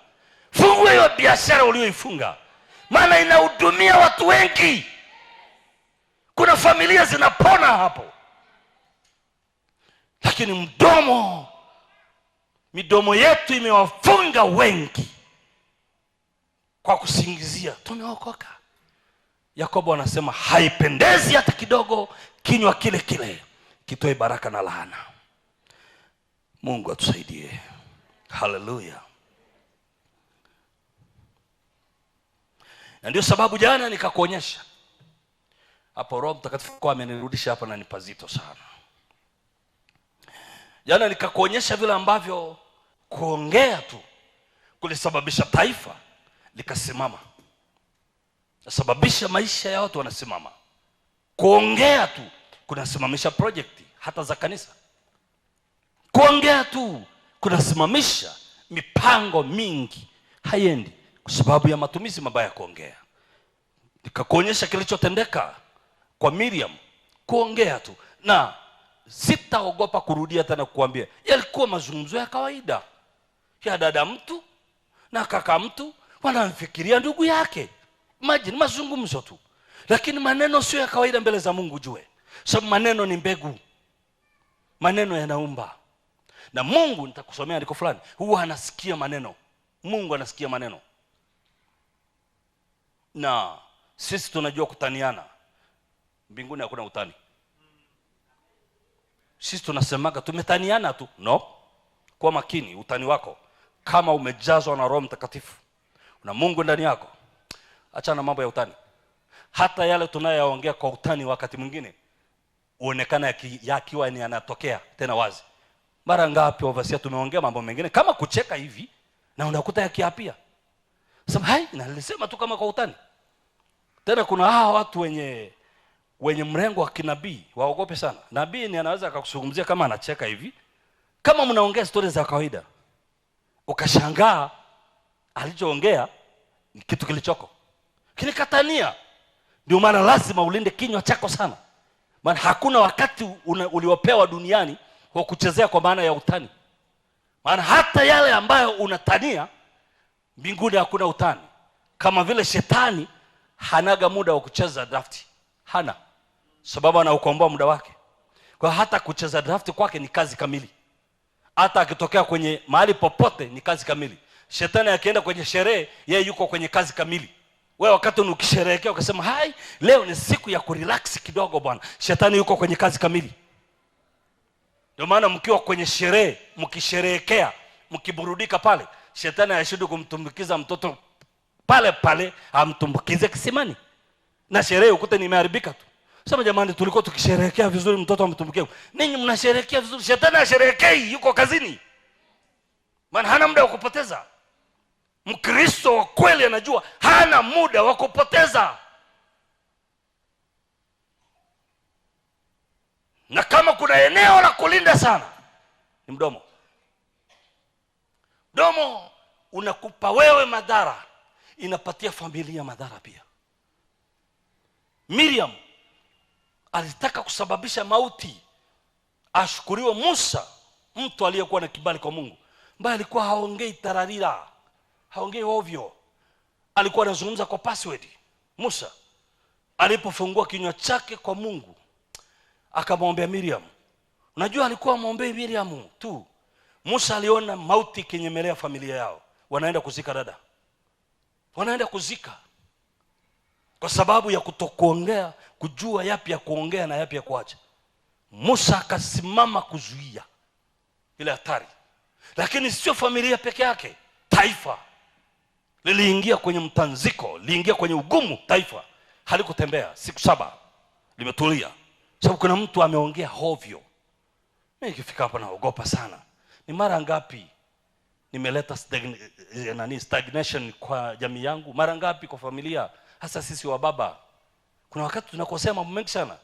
Fungue hiyo biashara ulioifunga, maana inahudumia watu wengi. Kuna familia zinapona hapo. Lakini midomo yetu imewafunga wengi kwa kusingizia tumeokoka. Yakobo anasema haipendezi hata kidogo kinywa kile kile kitoe baraka na laana. Mungu atusaidie. Haleluya. Na ndio sababu jana nikakuonyesha hapo, Roho Mtakatifu kwa amenirudisha hapa na nipazito sana. Jana nikakuonyesha vile ambavyo kuongea tu kulisababisha taifa likasimama, nasababisha maisha ya watu wanasimama. Kuongea tu kunasimamisha project hata za kanisa. Kuongea tu kunasimamisha mipango mingi haiendi kwa sababu ya matumizi mabaya ya kuongea. Nikakuonyesha kilichotendeka kwa Miriam, kuongea tu. Na sitaogopa kurudia tena kukuambia, yalikuwa mazungumzo ya kawaida ya dada mtu na kaka mtu, wanamfikiria ndugu yake. Imagine mazungumzo tu, lakini maneno sio ya kawaida mbele za Mungu. Jue sababu maneno ni mbegu, maneno yanaumba. Na Mungu, nitakusomea andiko fulani, huwa anasikia maneno. Mungu anasikia maneno. Na sisi tunajua kutaniana. Mbinguni hakuna utani. Sisi tunasemaga tumetaniana tu. No. Kwa makini utani wako, kama umejazwa na Roho Mtakatifu na Mungu ndani yako, acha na mambo ya utani. Hata yale tunayoongea kwa utani wakati mwingine uonekana yakiwa ni yanatokea tena wazi. Mara ngapi overseer tumeongea mambo mengine kama kucheka hivi na unakuta yakiapia. Sema hai, na nilisema tu kama kwa utani. Tena kuna hawa watu wenye mrengo wa kinabii, waogope sana. Nabii ni anaweza akakuzungumzia kama anacheka hivi, kama mnaongea stories za kawaida, ukashangaa alichoongea ni kitu kilichoko kinikatania. Ndio maana lazima ulinde kinywa chako sana, maana hakuna wakati uliopewa duniani kwa kuchezea kwa maana ya utani. Maana hata yale ambayo unatania, mbinguni hakuna utani. Kama vile shetani hanaga muda wa kucheza drafti, hana, sababu anaukomboa muda wake. Kwa hata kucheza drafti kwake ni kazi kamili. Hata akitokea kwenye mahali popote ni kazi kamili. Shetani akienda kwenye sherehe, yeye yuko kwenye kazi kamili. Wewe wakati ukisherehekea ukasema hai, leo ni siku ya kurelax kidogo bwana, shetani yuko kwenye kazi kamili. Ndio maana mkiwa kwenye sherehe, mkisherehekea, mkiburudika pale, shetani anashindwa kumtumbukiza mtoto pale pale, amtumbukize kisimani. Na sherehe ukute nimeharibika tu. Sema jamani, tulikuwa tukisherehekea vizuri, mtoto amtumbukie. Ninyi mnasherehekea vizuri, shetani asherehekei, yuko kazini. Maana hana muda wa kupoteza. Mkristo wa kweli anajua hana muda wa kupoteza. Na kama kuna eneo la kulinda sana ni mdomo. Mdomo unakupa wewe madhara, inapatia familia madhara pia. Miriam alitaka kusababisha mauti. Ashukuriwe Musa, mtu aliyekuwa na kibali kwa Mungu, ambaye alikuwa haongei tararira, haongei ovyo, alikuwa anazungumza kwa password. Musa alipofungua kinywa chake kwa Mungu, akamwombea Miriam. Unajua alikuwa amwombea Miriam tu. Musa aliona mauti kinyemelea familia yao, wanaenda kuzika dada, wanaenda kuzika kwa sababu ya kutokuongea, kujua yapi ya kuongea na yapi ya kuacha. Musa akasimama kuzuia ile hatari. Lakini sio familia peke yake, taifa liliingia kwenye mtanziko, liliingia kwenye ugumu. Taifa halikutembea siku 7, limetulia sababu kuna mtu ameongea hovyo. Mimi nikifika hapa naogopa sana. Ni mara ngapi nimeleta stagnation kwa jamii yangu, mara ngapi kwa familia, hasa sisi wa baba. Kuna wakati tunakosea mambo mengi sana,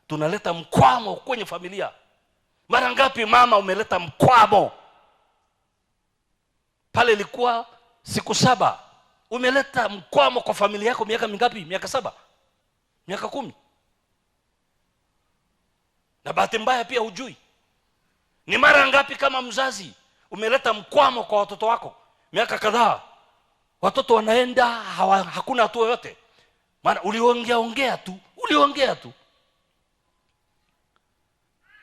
tunaleta mkwamo kwenye familia. Mara ngapi mama umeleta mkwamo? Pale ilikuwa siku 7. Umeleta mkwamo kwa familia yako miaka mingapi? Miaka 7? Miaka 10? Na bahati mbaya pia hujui. Ni mara ngapi kama mzazi umeleta mkwamo kwa watoto wako miaka kadhaa? Watoto wanaenda hakuna hatua yote. Maana uliongea tu.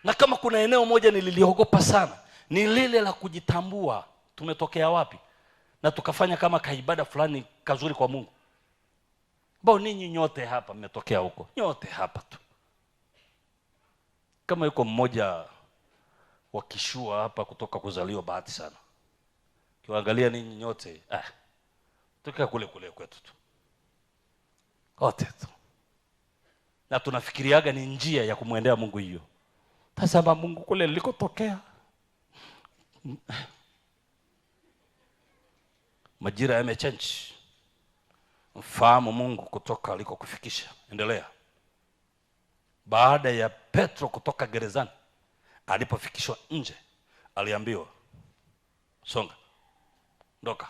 Na kama kuna eneo moja nililiogopa sana, ni lile la kujitambua tumetokea wapi, na tukafanya kama kaibada fulani kazuri kwa Mungu. Bao ninyi nyote hapa mmetokea huko, nyote hapa tu. Kama yuko mmoja wakishua hapa kutoka kuzaliwa, bahati sana. Kiangalia ninyi nyote tukia kule kwetu tu. Wote tu. Na tunafikiriaga ni njia ya kumwendea Mungu hiyo. Tazama Mungu kule nilikotokea. Majira yamechange. Mfahamu Mungu kutoka alikokufikisha. Endelea. Baada ya Petro kutoka gerezani, alipofikishwa nje, aliambiwa, songa, ndoka,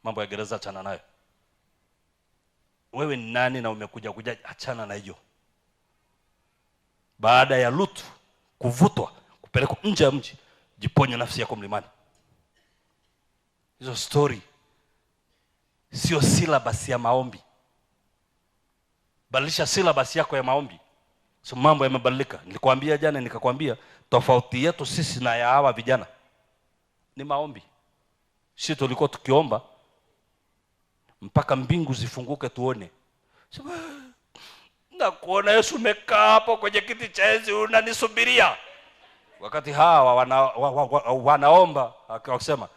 mambo ya gereza achana nayo. Wewe ni nani na umekuja achana na hiyo. Baada ya Lutu kuvutwa kupelekwa nje ya mji, jiponye nafsi yako mlimani. Hizo story sio syllabus ya maombi. Badilisha syllabus yako ya maombi. So mambo yamebadilika. Nilikwambia jana, nikakwambia tofauti yetu sisi na ya hawa vijana ni maombi. Sisi tulikuwa tukiomba mpaka mbingu zifunguke tuone. Na kuona Yesu umekaa hapo kwenye kiti cha enzi unanisubiria. Wakati hawa wanaomba akasema,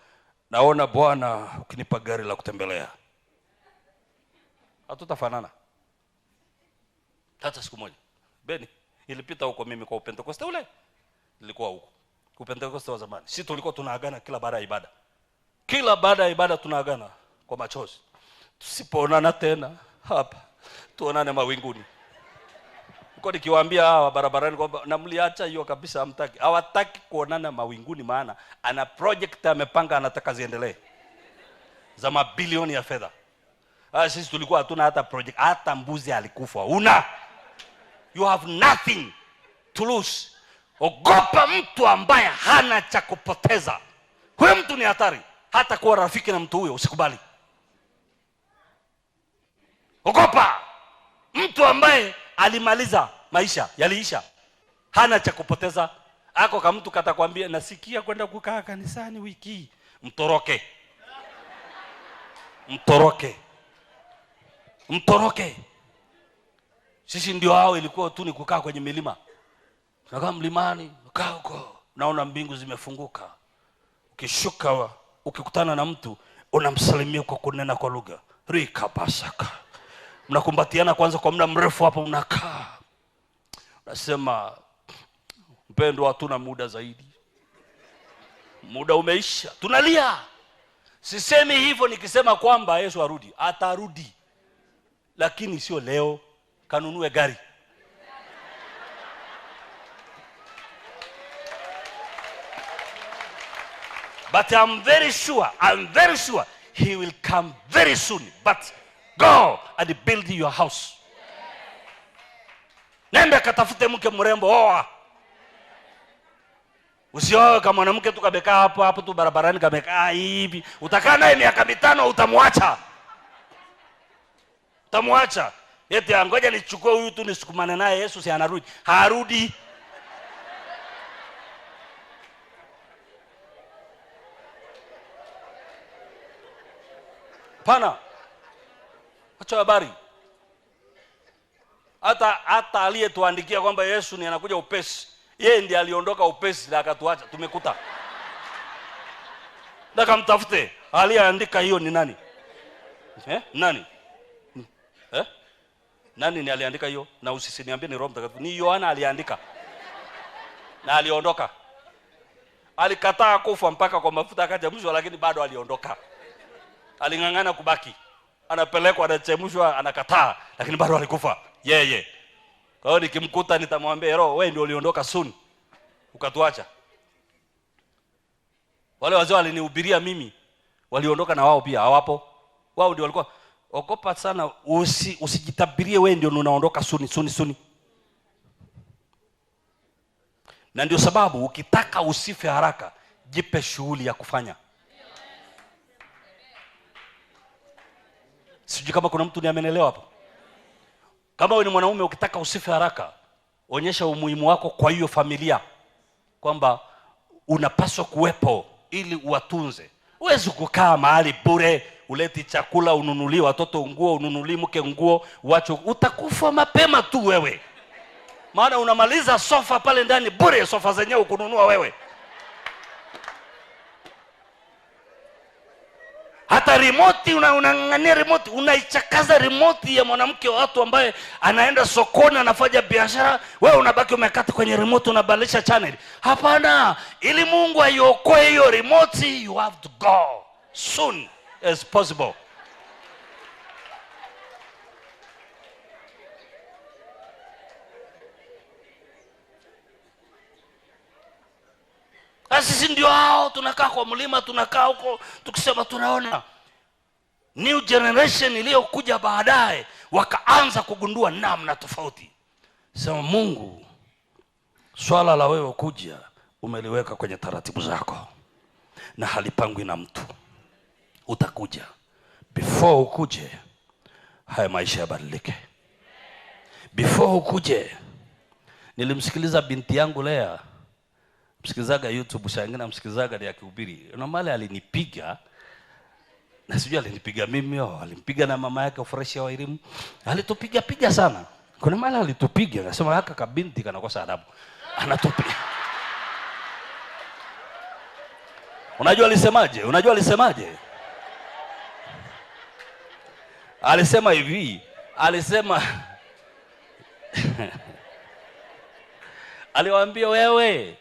naona Bwana ukinipa gari la kutembelea. Hatutafanana hata siku moja. Beni ilipita huko mimi kwa Pentecoste ule. Nilikuwa huko. Kwa Pentecoste wa zamani. Sisi tulikuwa tunaagana kila baada ya ibada. Kila baada ya ibada tunaagana kwa machozi. Tusipoonana tena hapa, tuonane mawinguni. Niko nikiwaambia hawa barabarani kwamba namliacha hiyo kabisa, hamtaki. Hawataki kuonana mawinguni, maana ana project amepanga anataka ziendelee. Za mabilioni ya fedha. Sisi tulikuwa hatuna hata project, hata mbuzi alikufa. You have nothing to lose. Ogopa mtu ambaye hana cha kupoteza. Huyo mtu ni hatari. Hata kuwa rafiki na mtu huyo usikubali. Ogopa mtu ambaye alimaliza maisha, yaliisha, hana cha kupoteza. Ako kama mtu katakwambia nasikia kwenda kukaa kanisani wiki hii, mtoroke. Sisi ndio hao, ilikuwa tu ni kukaa kwenye milima. Tunakaa mlimani, ukaa huko, naona mbingu zimefunguka. Ukishuka, ukikutana na mtu, unamsalimia kwa kunena kwa lugha. Rika pasaka. Mnakumbatiana kwanza kwa muda mrefu hapo mnakaa. Unasema, mpendwa, hatuna muda zaidi. Muda umeisha. Tunalia. Sisemi hivyo nikisema kwamba Yesu arudi. Atarudi. Lakini sio leo. Kanunue gari. But I'm very sure he will come very soon. But go and build your house. Nenda katafute mke mrembo, oa. Usioe kama mwanamke tu kabekaa hapo tu barabarani kamekaa hivi. Utakaa naye miaka 5 utamwacha. Eti ngoja nichukue huyu tu nisukumane naye, Yesu si anarudi. Harudi. Pana. Acha habari. Hata aliyetuandikia kwamba Yesu ni anakuja upesi, yeye ndiye aliondoka upesi na akatuacha tumekuta. Ndaka mtafute aliyeandika hiyo ni nani? Nani? Nani ni aliandika hiyo? Na usisiniambie ni Roho Mtakatifu. Ni Yohana aliandika. Na aliondoka. Alikataa kufa mpaka kwa mafuta akachemshwa, lakini bado aliondoka. Alingangana kubaki. Anapelekwa, anachemshwa, anakataa, lakini bado alikufa yeye. Kwa hiyo nikimkuta nitamwambia, Roho, wewe ndio uliondoka soon. ukatuacha. Wale wazee walinihubiria mimi, waliondoka na wao pia hawapo. Wao ndio walikuwa ogopa sana, usijitabirie wewe ndio unaondoka suni. Na ndio sababu ukitaka usife haraka, jipe shughuli ya kufanya. Sijui kama kuna mtu niamenelewa hapo. Kama wewe ni mwanaume ukitaka usife haraka, onyesha umuhimu wako kwa hiyo familia, kwamba unapaswa kuwepo ili uwatunze. Huwezi kukaa mahali bure, uleti chakula, ununulie watoto nguo, ununulie mke nguo, wacho utakufa mapema tu wewe. Maana unamaliza sofa pale ndani bure, sofa zenyewe ukununua wewe. Hata remote unang'ang'ania remote, unaichakaza remote ya mwanamke wa watu ambaye anaenda sokoni anafanya biashara, wewe unabaki umekata kwenye remote unabadilisha channel. Hapana, ili Mungu aiokoe hiyo remote, you have to go soon as possible. Sisi ndio hao tunakaa kwa mlima, tunakaa huko tukisema tunaona. New generation iliyokuja baadaye wakaanza kugundua namna tofauti. Sema Mungu, swala la wewe kuja umeliweka kwenye taratibu zako na halipangwi na mtu. Utakuja. Before ukuje, haya maisha yabadilike. Before ukuje, nilimsikiliza binti yangu Lea, msikilizaga YouTube, shangina msikilizaga ya kihubiri. Normally alinipiga, na sijui alinipiga mimi au alimpiga na mama yake fresh wa elimu. Alitupiga sana. Kuna mara alitupiga, akasema haka kabinti kanakosa adabu. Anatupiga. Unajua alisemaje? Alisema hivi, aliwaambia wewe,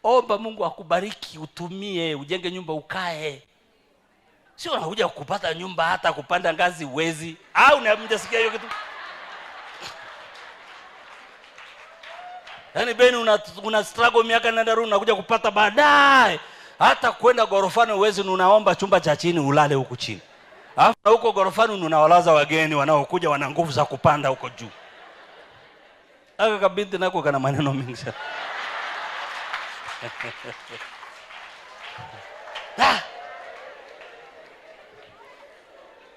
omba Mungu akubariki, utumie, ujenge nyumba ukae. Sio unakuja kupata nyumba hata kupanda ngazi uwezi. Au unamjasikia hiyo kitu? Yaani beni una struggle miaka nenda rudi unakuja kupata baadaye. Hata kwenda gorofani uwezi, unaomba chumba cha chini ulale huko chini. Alafu huko gorofani unawalaza wageni wanaokuja wana nguvu za kupanda huko juu. Aka kabinti nako kana maneno mengi sana.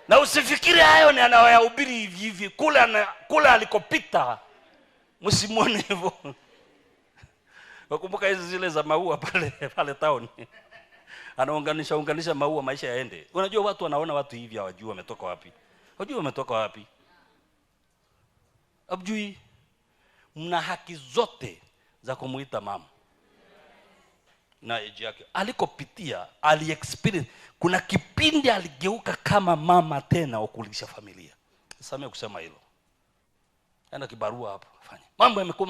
Na usifikiri hayo ni anayohubiri hivi. Kula alikopita msimuone hivyo. Wakumbuka hizo zile za maua pale town. Anaunganisha maua maisha yaende. Unajua watu wanaona watu hivi hawajui wametoka wapi. Hawajui wametoka wapi. Abjui, mna haki zote za kumuita mama. Na age yake alikopitia, aliexperience, kuna kipindi aligeuka kama mama tena ukulisha familia. Samia kusema hilo. Ana kibarua hapo fanya. Mambo yamekuwa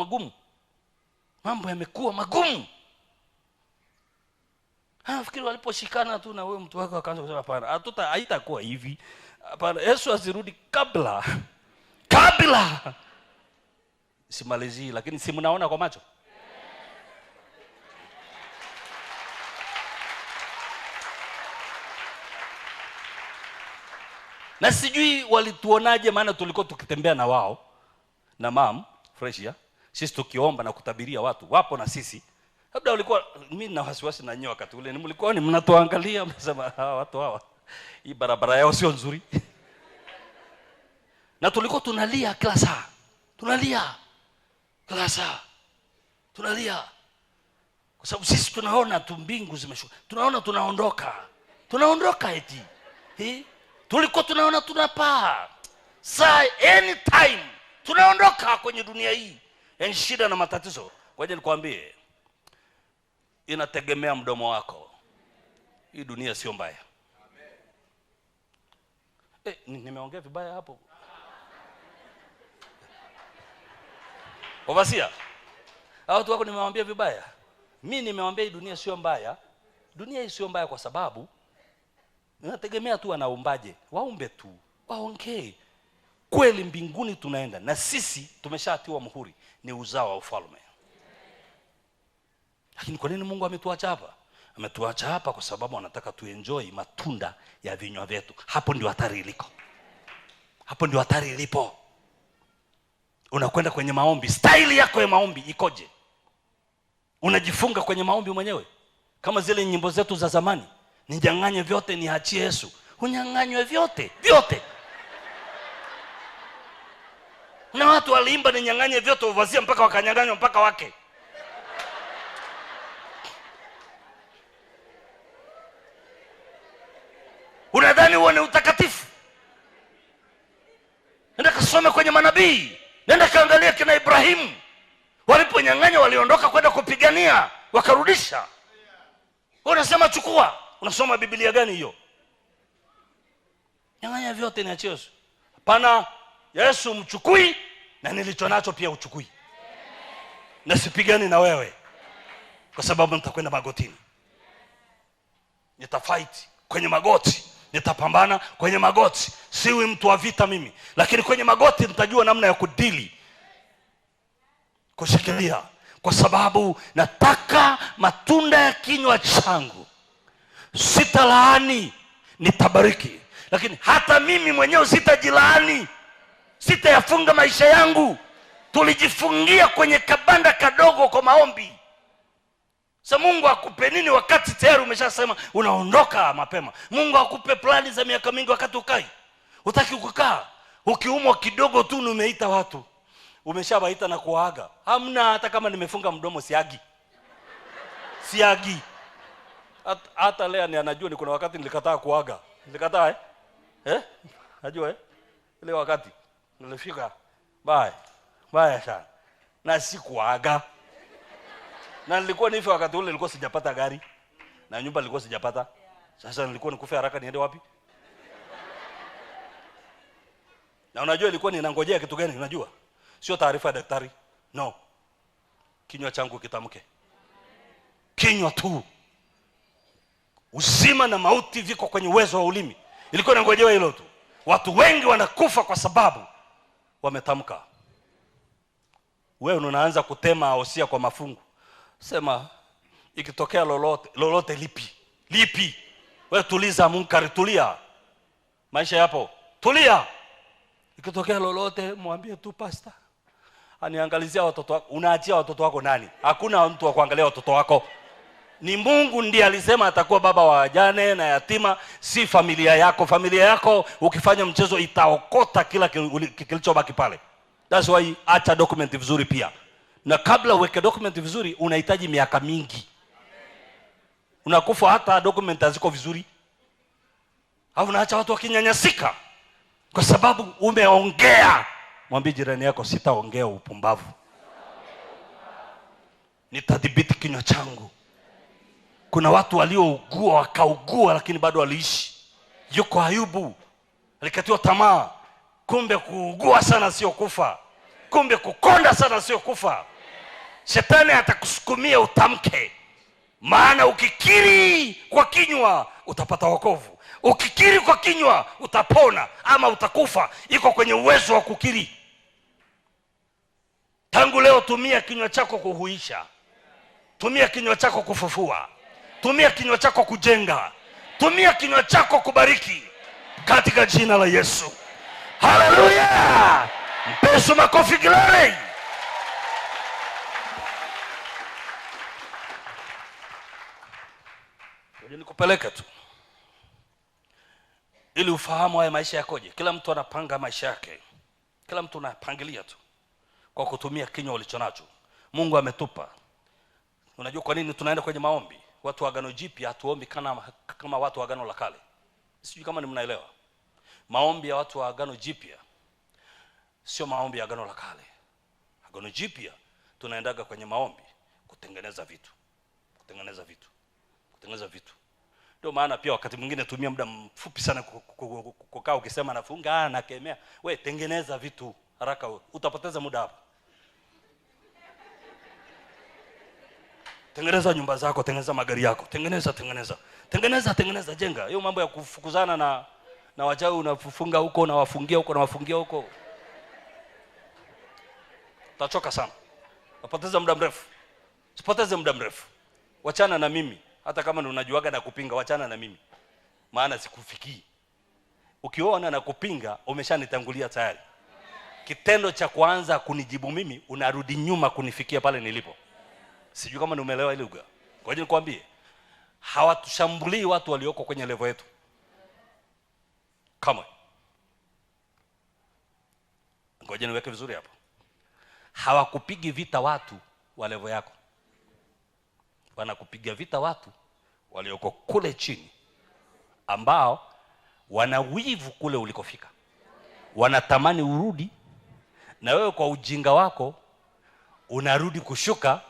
magumu. Nafikiri waliposhikana tu na wewe mtu wako akaanza kusema hapana, haitakuwa hivi. Hapana, Yesu asirudi kabla. Simalizi, lakini si mnaona kwa macho? Na sijui walituonaje, maana tulikuwa tukitembea na wao na mam fresh ya sisi tukiomba na kutabiria watu wapo na sisi. Labda walikuwa, mimi na wasiwasi na nyoa wakati ule, mlikuwa ni mnatuangalia mnasema watu hawa hii barabara yao sio nzuri. Na tulikuwa tunalia kila saa. Tunalia kwa sababu sisi tunaona tu mbingu zimeshuka, tunaona tunaondoka eti tulikuwa tunaona tunapaa saa anytime tunaondoka kwenye dunia hii yenye shida na matatizo. Ngoja nikwambie, inategemea mdomo wako. Hii dunia sio mbaya. Nimeongea vibaya hapo? Ovasia, watu wako nimewambia vibaya? Mimi nimewambia hii dunia sio mbaya. Dunia hii sio mbaya kwa sababu inategemea tu anaumbaje. Waumbe tu, waongee. Kweli mbinguni tunaenda na sisi tumeshatiwa muhuri, ni uzao wa ufalme. Lakini kwa nini Mungu ametuacha hapa? Ametuacha hapa kwa sababu anataka tuenjoy matunda ya vinywa vyetu. Hapo ndio hatari iliko. Hapo ndio hatari ilipo. Unakwenda kwenye maombi, style yako ya maombi ikoje? Unajifunga kwenye maombi mwenyewe kama zile nyimbo zetu za zamani, ninyang'anye vyote niachie Yesu. Unyang'anywe vyote, vyote. Na watu waliimba ninyang'anye vyote uvazie mpaka wakanyang'anywa mpaka wake. Unadhani huo ni utakatifu? Nenda kasome kwenye manabii. Nenda kaangalia kina Ibrahimu. Waliponyang'anywa waliondoka kwenda kupigania, wakarudisha. Unasema chukua. Unasoma Biblia gani hiyo? Nyang'anya vyote niachie Yesu. Hapana, Yesu mchukui na nilicho nacho pia uchukui. Na sipigani na wewe kwa sababu nitakwenda magotini. Nitafight kwenye magoti. Nitapambana kwenye magoti. Siwi mtu wa vita mimi, lakini kwenye magoti nitajua namna ya kudili, kushikilia, kwa sababu nataka matunda ya kinywa changu. Sitalaani, nitabariki. Lakini hata mimi mwenyewe sitajilaani. Sitayafunga maisha yangu. Tulijifungia kwenye kabanda kadogo kwa maombi. Sasa Mungu akupe nini wakati tayari umeshasema unaondoka mapema? Mungu akupe plani za miaka mingi wakati ukai. Utaki kukaa. Ukiumwa kidogo tu umeita watu. Umeshawaita na kuaga. Hamna, hata kama nimefunga mdomo siagi. Siagi. Hata leo ni anajua ni kuna wakati nilikataa kuaga. Nilikataa Najua ile wakati nilifika bye sana. Na sikuaga. Na nilikuwa nife wakati ule nilikuwa sijapata gari. Na nyumba nilikuwa sijapata. Sasa nilikuwa nikufe haraka niende wapi? Na unajua ilikuwa ninangojea kitu gani unajua? Sio taarifa ya daktari. No. Kinywa changu kitamke. Kinywa tu. Uzima na mauti viko kwenye uwezo wa ulimi. Ilikuwa inangojewa hilo tu. Watu wengi wanakufa kwa sababu wametamka. Wewe unaanza kutema Hosea kwa mafungu. Sema ikitokea lolote lipi. Wewe tuliza munkari, tulia. Maisha yapo. Tulia. Ikitokea lolote mwambie tu pastor aniangalizia watoto wako. Unaachia watoto wako nani? Hakuna mtu wa kuangalia watoto wako. Ni Mungu ndiye alisema atakuwa baba wa wajane na yatima, si familia yako. Familia yako ukifanya mchezo itaokota kila kilichobaki pale. That's why acha document vizuri pia. Na kabla uweke document vizuri unahitaji miaka mingi. Unakufa hata document haziko vizuri. Au unaacha watu wakinyanyasika kwa sababu umeongea. Mwambie jirani yako sitaongea upumbavu. Nitadhibiti kinywa changu. Kuna watu waliougua wakaugua lakini bado waliishi. Yuko Ayubu, alikatiwa tamaa. Kumbe kuugua sana sio kufa. Kumbe kukonda sana sio kufa. Shetani atakusukumia utamke. Maana ukikiri kwa kinywa utapata wokovu. Ukikiri kwa kinywa utapona ama utakufa. Iko kwenye uwezo wa kukiri. Tangu leo tumia kinywa chako kuhuisha. Tumia kinywa chako kufufua. Tumia kinywa chako kujenga. Tumia kinywa chako kubariki. Katika jina la Yesu. Haleluya! Mpesu makofi glory. Nikupeleke tu ili ufahamu haya maisha yakoje. Kila mtu anapanga maisha yake. Kila mtu anapangilia tu kwa kutumia kinywa ulichonacho. Mungu ametupa. Unajua kwa nini tunaenda kwenye maombi? Watu wa Agano Jipya hatuombi kama watu wa Agano la Kale. Sijui kama ni mnaelewa. Maombi ya watu wa Agano Jipya sio maombi ya Agano la Kale. Agano Jipya tunaendaga kwenye maombi kutengeneza vitu. Ndio maana pia wakati mwingine tumia muda mfupi sana kukaa ukisema nafunga na kemea. Wewe tengeneza vitu haraka, utapoteza muda hapo. Tengeneza nyumba zako, tengeneza magari yako, tengeneza, jenga. Hiyo mambo ya kufukuzana na wajao unafunga huko na wafungia huko. Utachoka sana. Utapoteza muda mrefu. Usipoteze muda mrefu. wachana na mimi. Hata kama unajuaga na kupinga, wachana na mimi, maana sikufikii. Ukiona na kupinga, umeshanitangulia tayari. Kitendo cha kuanza kunijibu mimi, unarudi nyuma kunifikia pale nilipo. Sijui kama umeelewa ile lugha. Kwa hiyo nikwambie, hawatushambulii watu walioko kwenye level yetu. Kama ngoja niweke vizuri hapo. Hawakupigi vita watu wa level yako. Wanakupiga vita watu walioko kule chini, ambao wana wivu kule ulikofika. Wanatamani urudi, na wewe kwa ujinga wako unarudi kushuka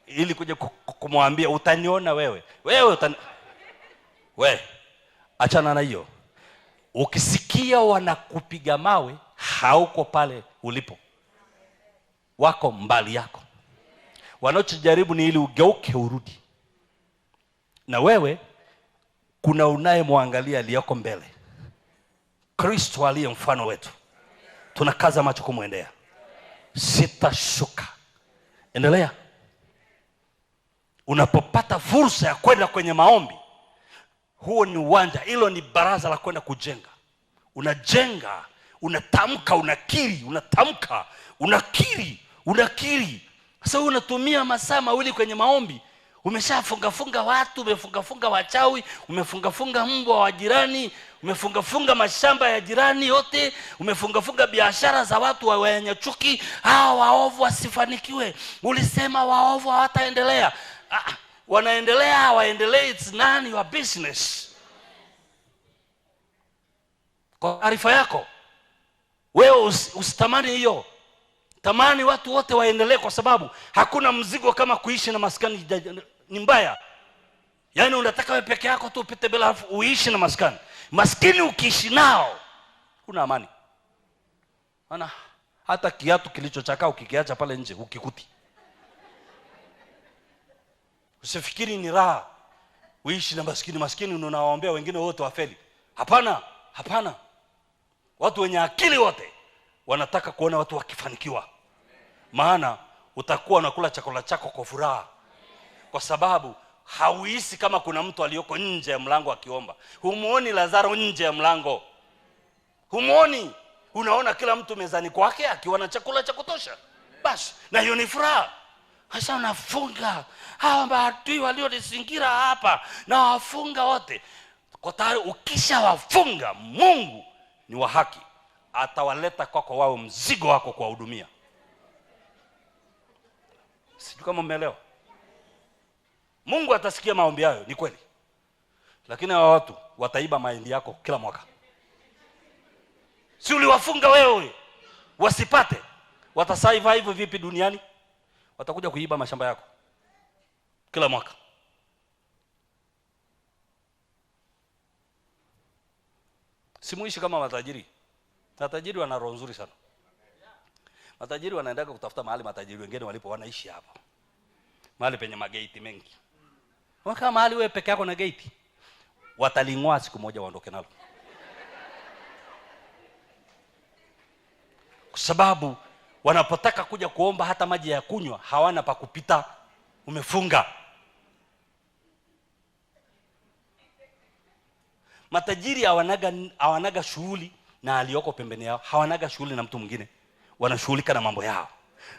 ili kuja kumwambia utaniona wewe. Wewe achana na hiyo. Ukisikia wanakupiga mawe, hauko pale ulipo, wako mbali yako. Wanachojaribu ni ili ugeuke urudi. Na wewe kuna unayemwangalia aliyoko mbele, Kristo aliye mfano wetu. Tunakaza macho kumwendea. Sitashuka. Endelea. Unapopata fursa ya kwenda kwenye maombi, huo ni uwanja, hilo ni baraza la kwenda kujenga. Unajenga, unatamka, unakiri, unatamka, unakiri. Sasa unatumia masaa mawili kwenye maombi, umeshafunga watu, umefunga wachawi, umefunga mbwa wa jirani, umefunga mashamba ya jirani yote, umefunga biashara za watu wenye chuki. Hawa waovu wasifanikiwe. Ulisema waovu hawataendelea. Wanaendelea, hawaendelee, it's none your business. Kwa taarifa yako, wewe usitamani hiyo. Tamani watu wote waendelee, kwa sababu hakuna mzigo kama kuishi na maskani. Ni mbaya. Yaani unataka wewe peke yako tu upite bila uishi na maskani. Maskini ukiishi nao una amani. Maana hata kiatu kilichochakaa ukikiacha pale nje ukikuti. Usifikiri ni raha uishi na maskini unawaombea wengine wote wafeli. Hapana. Watu wenye akili wote wanataka kuona watu wakifanikiwa. Maana utakuwa unakula chakula chako kwa furaha, kwa sababu hauhisi kama kuna mtu aliyoko nje ya mlango akiomba. Humuoni Lazaro nje ya mlango. Humuoni. Unaona kila mtu mezani kwake akiwa na chakula cha kutosha. Basi, na hiyo ni furaha. Hasa unafunga hawa maadui walionizingira hapa, na wafunga wote. Kwa tayari ukisha wafunga, Mungu ni wa haki, atawaleta kwako wao mzigo wako kuwahudumia. Sijui kama umeelewa. Mungu atasikia maombi hayo, ni kweli. Lakini hawa watu wataiba mahindi yako kila mwaka. Si uliwafunga wewe wasipate? Watasurvive vipi duniani? Watakuja kuiba mashamba yako kila mwaka. Simuishi kama matajiri. Matajiri wana roho nzuri sana. Matajiri wanaenda kutafuta mahali matajiri wengine walipo, wanaishi hapo. Mahali penye mageti mengi. Kama mahali wewe peke yako na gate, wataling'oa siku moja waondoke nalo. Kwa sababu wanapotaka kuja kuomba hata maji ya kunywa hawana pa kupita, umefunga. Matajiri hawanaga shughuli na aliyoko pembeni yao, hawanaga shughuli na mtu mwingine. Wanashughulika na mambo yao.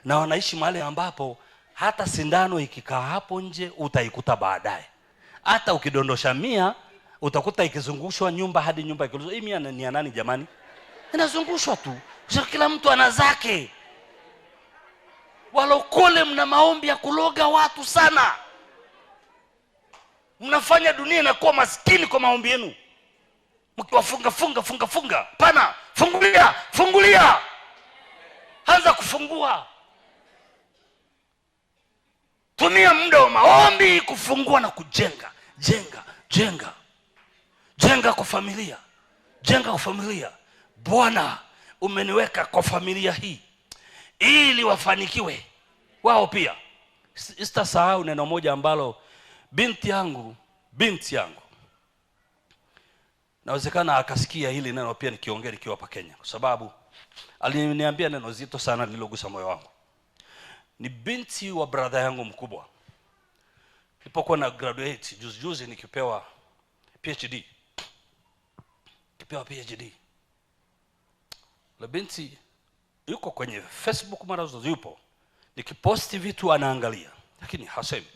Na wanaishi mahali ambapo hata sindano ikikaa hapo nje utaikuta baadaye. Hata ukidondosha 100 utakuta ikizungushwa nyumba hadi nyumba ikizungushwa. Hii 100 ni ya nani jamani? Inazungushwa tu. Sio kila mtu ana zake. Walokole mna maombi ya kuloga watu sana. Mnafanya dunia inakuwa maskini kwa maombi yenu. Mkiwafunga. Pana, fungulia. Anza kufungua. Tumia muda wa maombi kufungua na kujenga. Jenga kwa familia. Bwana, umeniweka kwa familia hii ili wafanikiwe wao pia. Sitasahau neno moja ambalo binti yangu nawezekana akasikia hili neno pia nikiongea nikiwa hapa Kenya, kwa sababu aliniambia neno zito sana lilogusa moyo wangu. Ni binti wa brother yangu mkubwa. Nilipokuwa na graduate juzi nikipewa PhD. La binti yuko kwenye Facebook mara zote yupo. Nikiposti vitu anaangalia, lakini hasemi.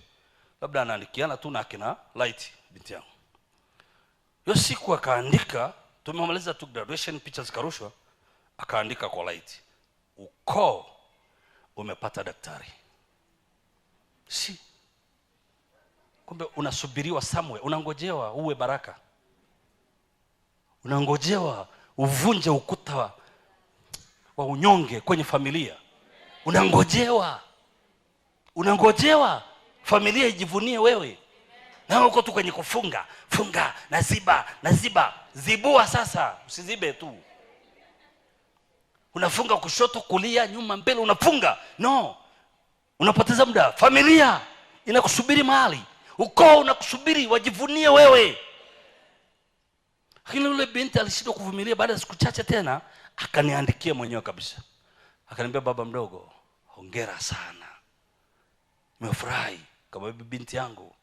Labda anaandikiana tu na kina Light binti yangu. Hiyo siku akaandika, tumemaliza tu graduation, picha zikarushwa, akaandika kwa Light, ukoo umepata daktari. Si kumbe unasubiriwa somewhere, unangojewa uwe baraka, unangojewa uvunje ukuta wa unyonge kwenye familia, unangojewa familia ijivunie wewe. Na uko tu kwenye kufunga na ziba zibua. Sasa usizibe tu, unafunga kushoto kulia nyuma mbele, unafunga no, unapoteza muda. Familia inakusubiri mahali, ukoo unakusubiri wajivunie wewe. Lakini yule binti alishindwa kuvumilia. Baada ya siku chache tena akaniandikia mwenyewe kabisa, akaniambia, baba mdogo, hongera sana, nimefurahi kama binti yangu,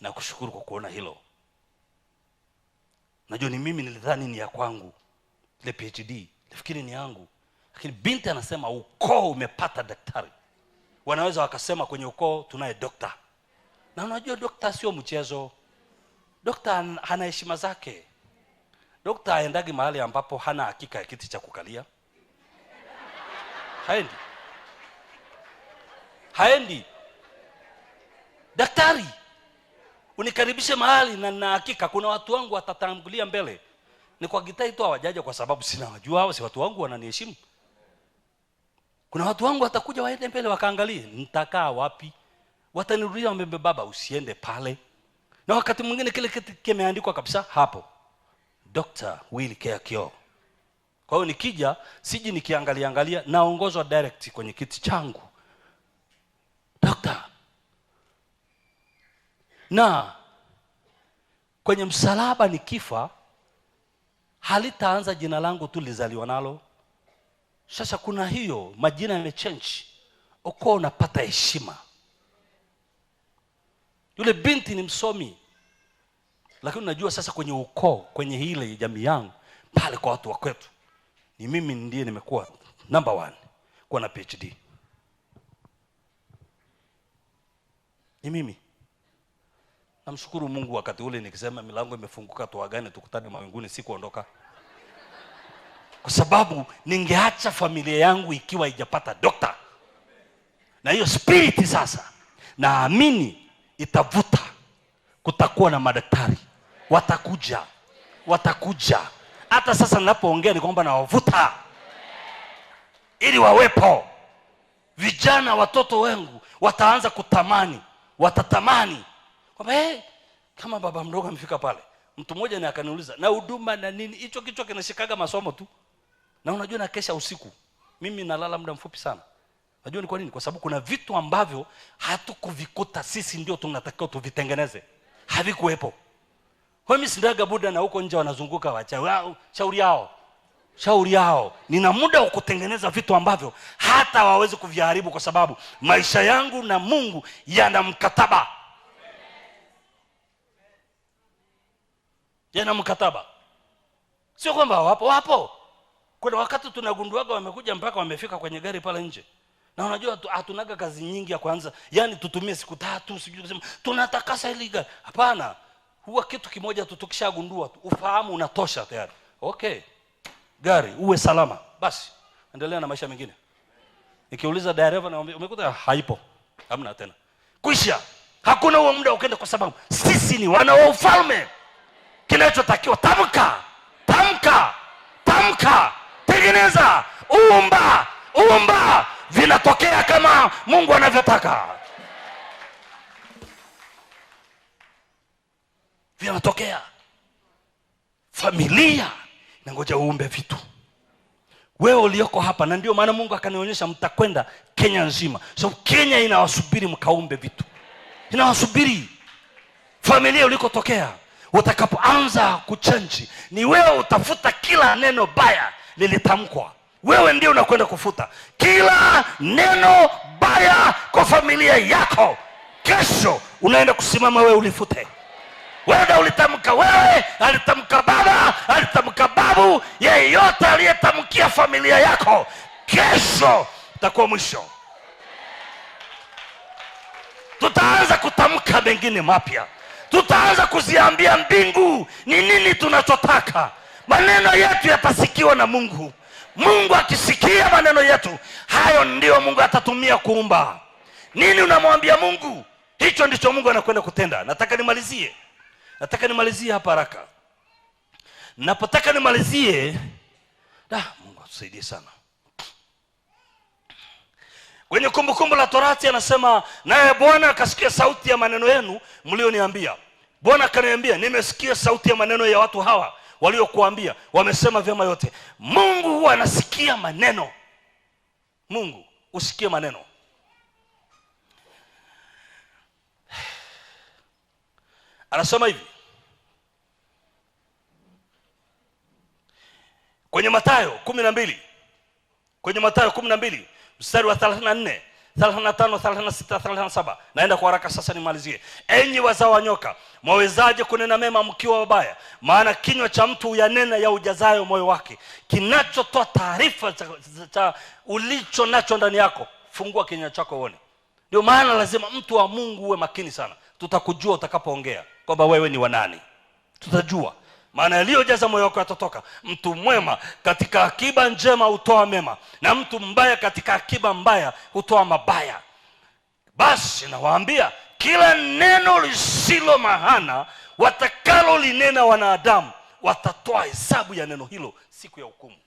na kushukuru kwa kuona hilo. Najua ni mimi nilidhani ni ya kwangu, ile PhD nafikiri ni yangu, lakini binti anasema ukoo umepata daktari. Wanaweza wakasema kwenye ukoo tunaye dokta, na unajua dokta sio mchezo. Dokta hana heshima zake. Dokta haendagi mahali ambapo hana hakika ya kiti cha kukalia. Haendi. Daktari, unikaribishe mahali na hakika kuna watu wangu watatangulia mbele. Ni kwa gitai tu hawajaja kwa sababu sina wajua, hao si watu wangu, wananiheshimu. Kuna watu wangu watakuja waende mbele wakaangalie nitakaa wapi. Watanirudia wambebe, baba usiende pale. Na wakati mwingine kile kitu kimeandikwa kabisa hapo, Dr. Willy Keo. Kwa hiyo nikija, siji nikiangalia, naongozwa direct kwenye kiti changu. Dokta. Na kwenye msalaba nikifa, halitaanza jina langu tu lizaliwa nalo. Sasa kuna hiyo majina yamechange, ukoo unapata heshima. Yule binti ni msomi, lakini unajua sasa kwenye ukoo, kwenye hile jamii yangu pale kwa watu wa kwetu, ni mimi ndiye nimekuwa number 1 kuwa na PhD. Ni mimi. Namshukuru Mungu, wakati ule nikisema milango imefunguka tuagane tukutane mawinguni, sikuondoka. Kwa sababu ningeacha familia yangu ikiwa haijapata dokta. Na hiyo spirit sasa naamini itavuta, kutakuwa na madaktari watakuja. Hata sasa ninapoongea ni kwamba nawavuta ili wawepo. Vijana watoto wangu wataanza watatamani kwamba kama baba mdogo amefika pale. Mtu mmoja ni akaniuliza, na huduma na nini, hicho kichwa kinashikaga masomo tu. Na unajua na kesha usiku, mimi nalala muda mfupi sana. Unajua ni kwa nini? Kwa sababu kuna vitu ambavyo hatukuvikuta sisi, ndio tunatakiwa tuvitengeneze. Havikuwepo. Kwa mimi sindaga buda na huko nje wanazunguka wachawi, shauri yao. Nina muda wa kutengeneza vitu ambavyo hata waweze kuviharibu, kwa sababu maisha yangu na Mungu yana mkataba. Yana mkataba. Sio kwamba wapo. Kuna wakati tunagunduaga wamekuja mpaka wamefika kwenye gari pale nje. Na unajua hatunaga kazi nyingi ya kwanza. Yaani tutumie siku 3 sijui kusema tunatakasa ile gari. Hapana. Huwa kitu kimoja tu tukishagundua tu, ufahamu unatosha tayari. Okay. Gari uwe salama. Basi endelea na maisha mengine. Nikiuliza dereva na umekuta haipo. Hamna tena. Kuisha. Hakuna huo muda ukaenda, kwa sababu sisi ni wana wa ufalme. Kinachotakiwa tamka. Tengeneza, umba, vinatokea kama Mungu anavyotaka. Vinatokea. Familia inangoja uumbe vitu. Wewe ulioko hapa, na ndio maana Mungu akanionyesha mtakwenda Kenya nzima. So Kenya inawasubiri mkaumbe vitu. Inawasubiri. Familia ulikotokea, utakapoanza kuchange, ni wewe utafuta kila neno baya lilitamkwa. Wewe ndio unakwenda kufuta kila neno baya kwa familia yako. kesho unaenda kusimama wewe ulifute. Wewe ulitamka, wewe alitamka baba, alitamka babu, yeyote aliyetamkia familia yako, kesho itakuwa mwisho. Tutaanza kutamka mengine mapya. Tutaanza kuziambia mbingu ni nini tunachotaka. Maneno yetu yatasikiwa na Mungu. Mungu akisikia maneno yetu, hayo ndio Mungu atatumia kuumba. Nini unamwambia Mungu, hicho ndicho Mungu anakwenda kutenda. Nataka nimalizie hapa haraka. Napotaka nimalizie, Mungu atusaidie sana. Kwenye Kumbukumbu la Torati anasema, naye Bwana akasikia sauti ya maneno yenu mlioniambia. Bwana akaniambia, nimesikia sauti ya maneno ya watu hawa waliokuambia, wamesema vyema yote. Mungu huwa anasikia maneno. Mungu usikie maneno. Anasema hivi kwenye Mathayo 12, kwenye Mathayo 12 mstari wa 34, 35, 36, 37. Naenda kwa haraka sasa nimalizie. Enyi wazao wa nyoka, mwawezaje kunena mema mkiwa wabaya? Maana kinywa cha mtu huyanena ya ujazayo moyo wake. Kinachotoa taarifa cha ulicho nacho ndani yako. Fungua kinywa chako uone. Ndio maana lazima mtu wa Mungu uwe makini sana. Tutakujua utakapoongea kwamba wewe ni wa nani. Tutajua. Maana yaliyojaza moyo wako yatatoka. Mtu mwema katika akiba njema hutoa mema, na mtu mbaya katika akiba mbaya hutoa mabaya. Basi nawaambia, kila neno lisilo maana watakalo linena wanadamu, watatoa hesabu ya neno hilo siku ya hukumu.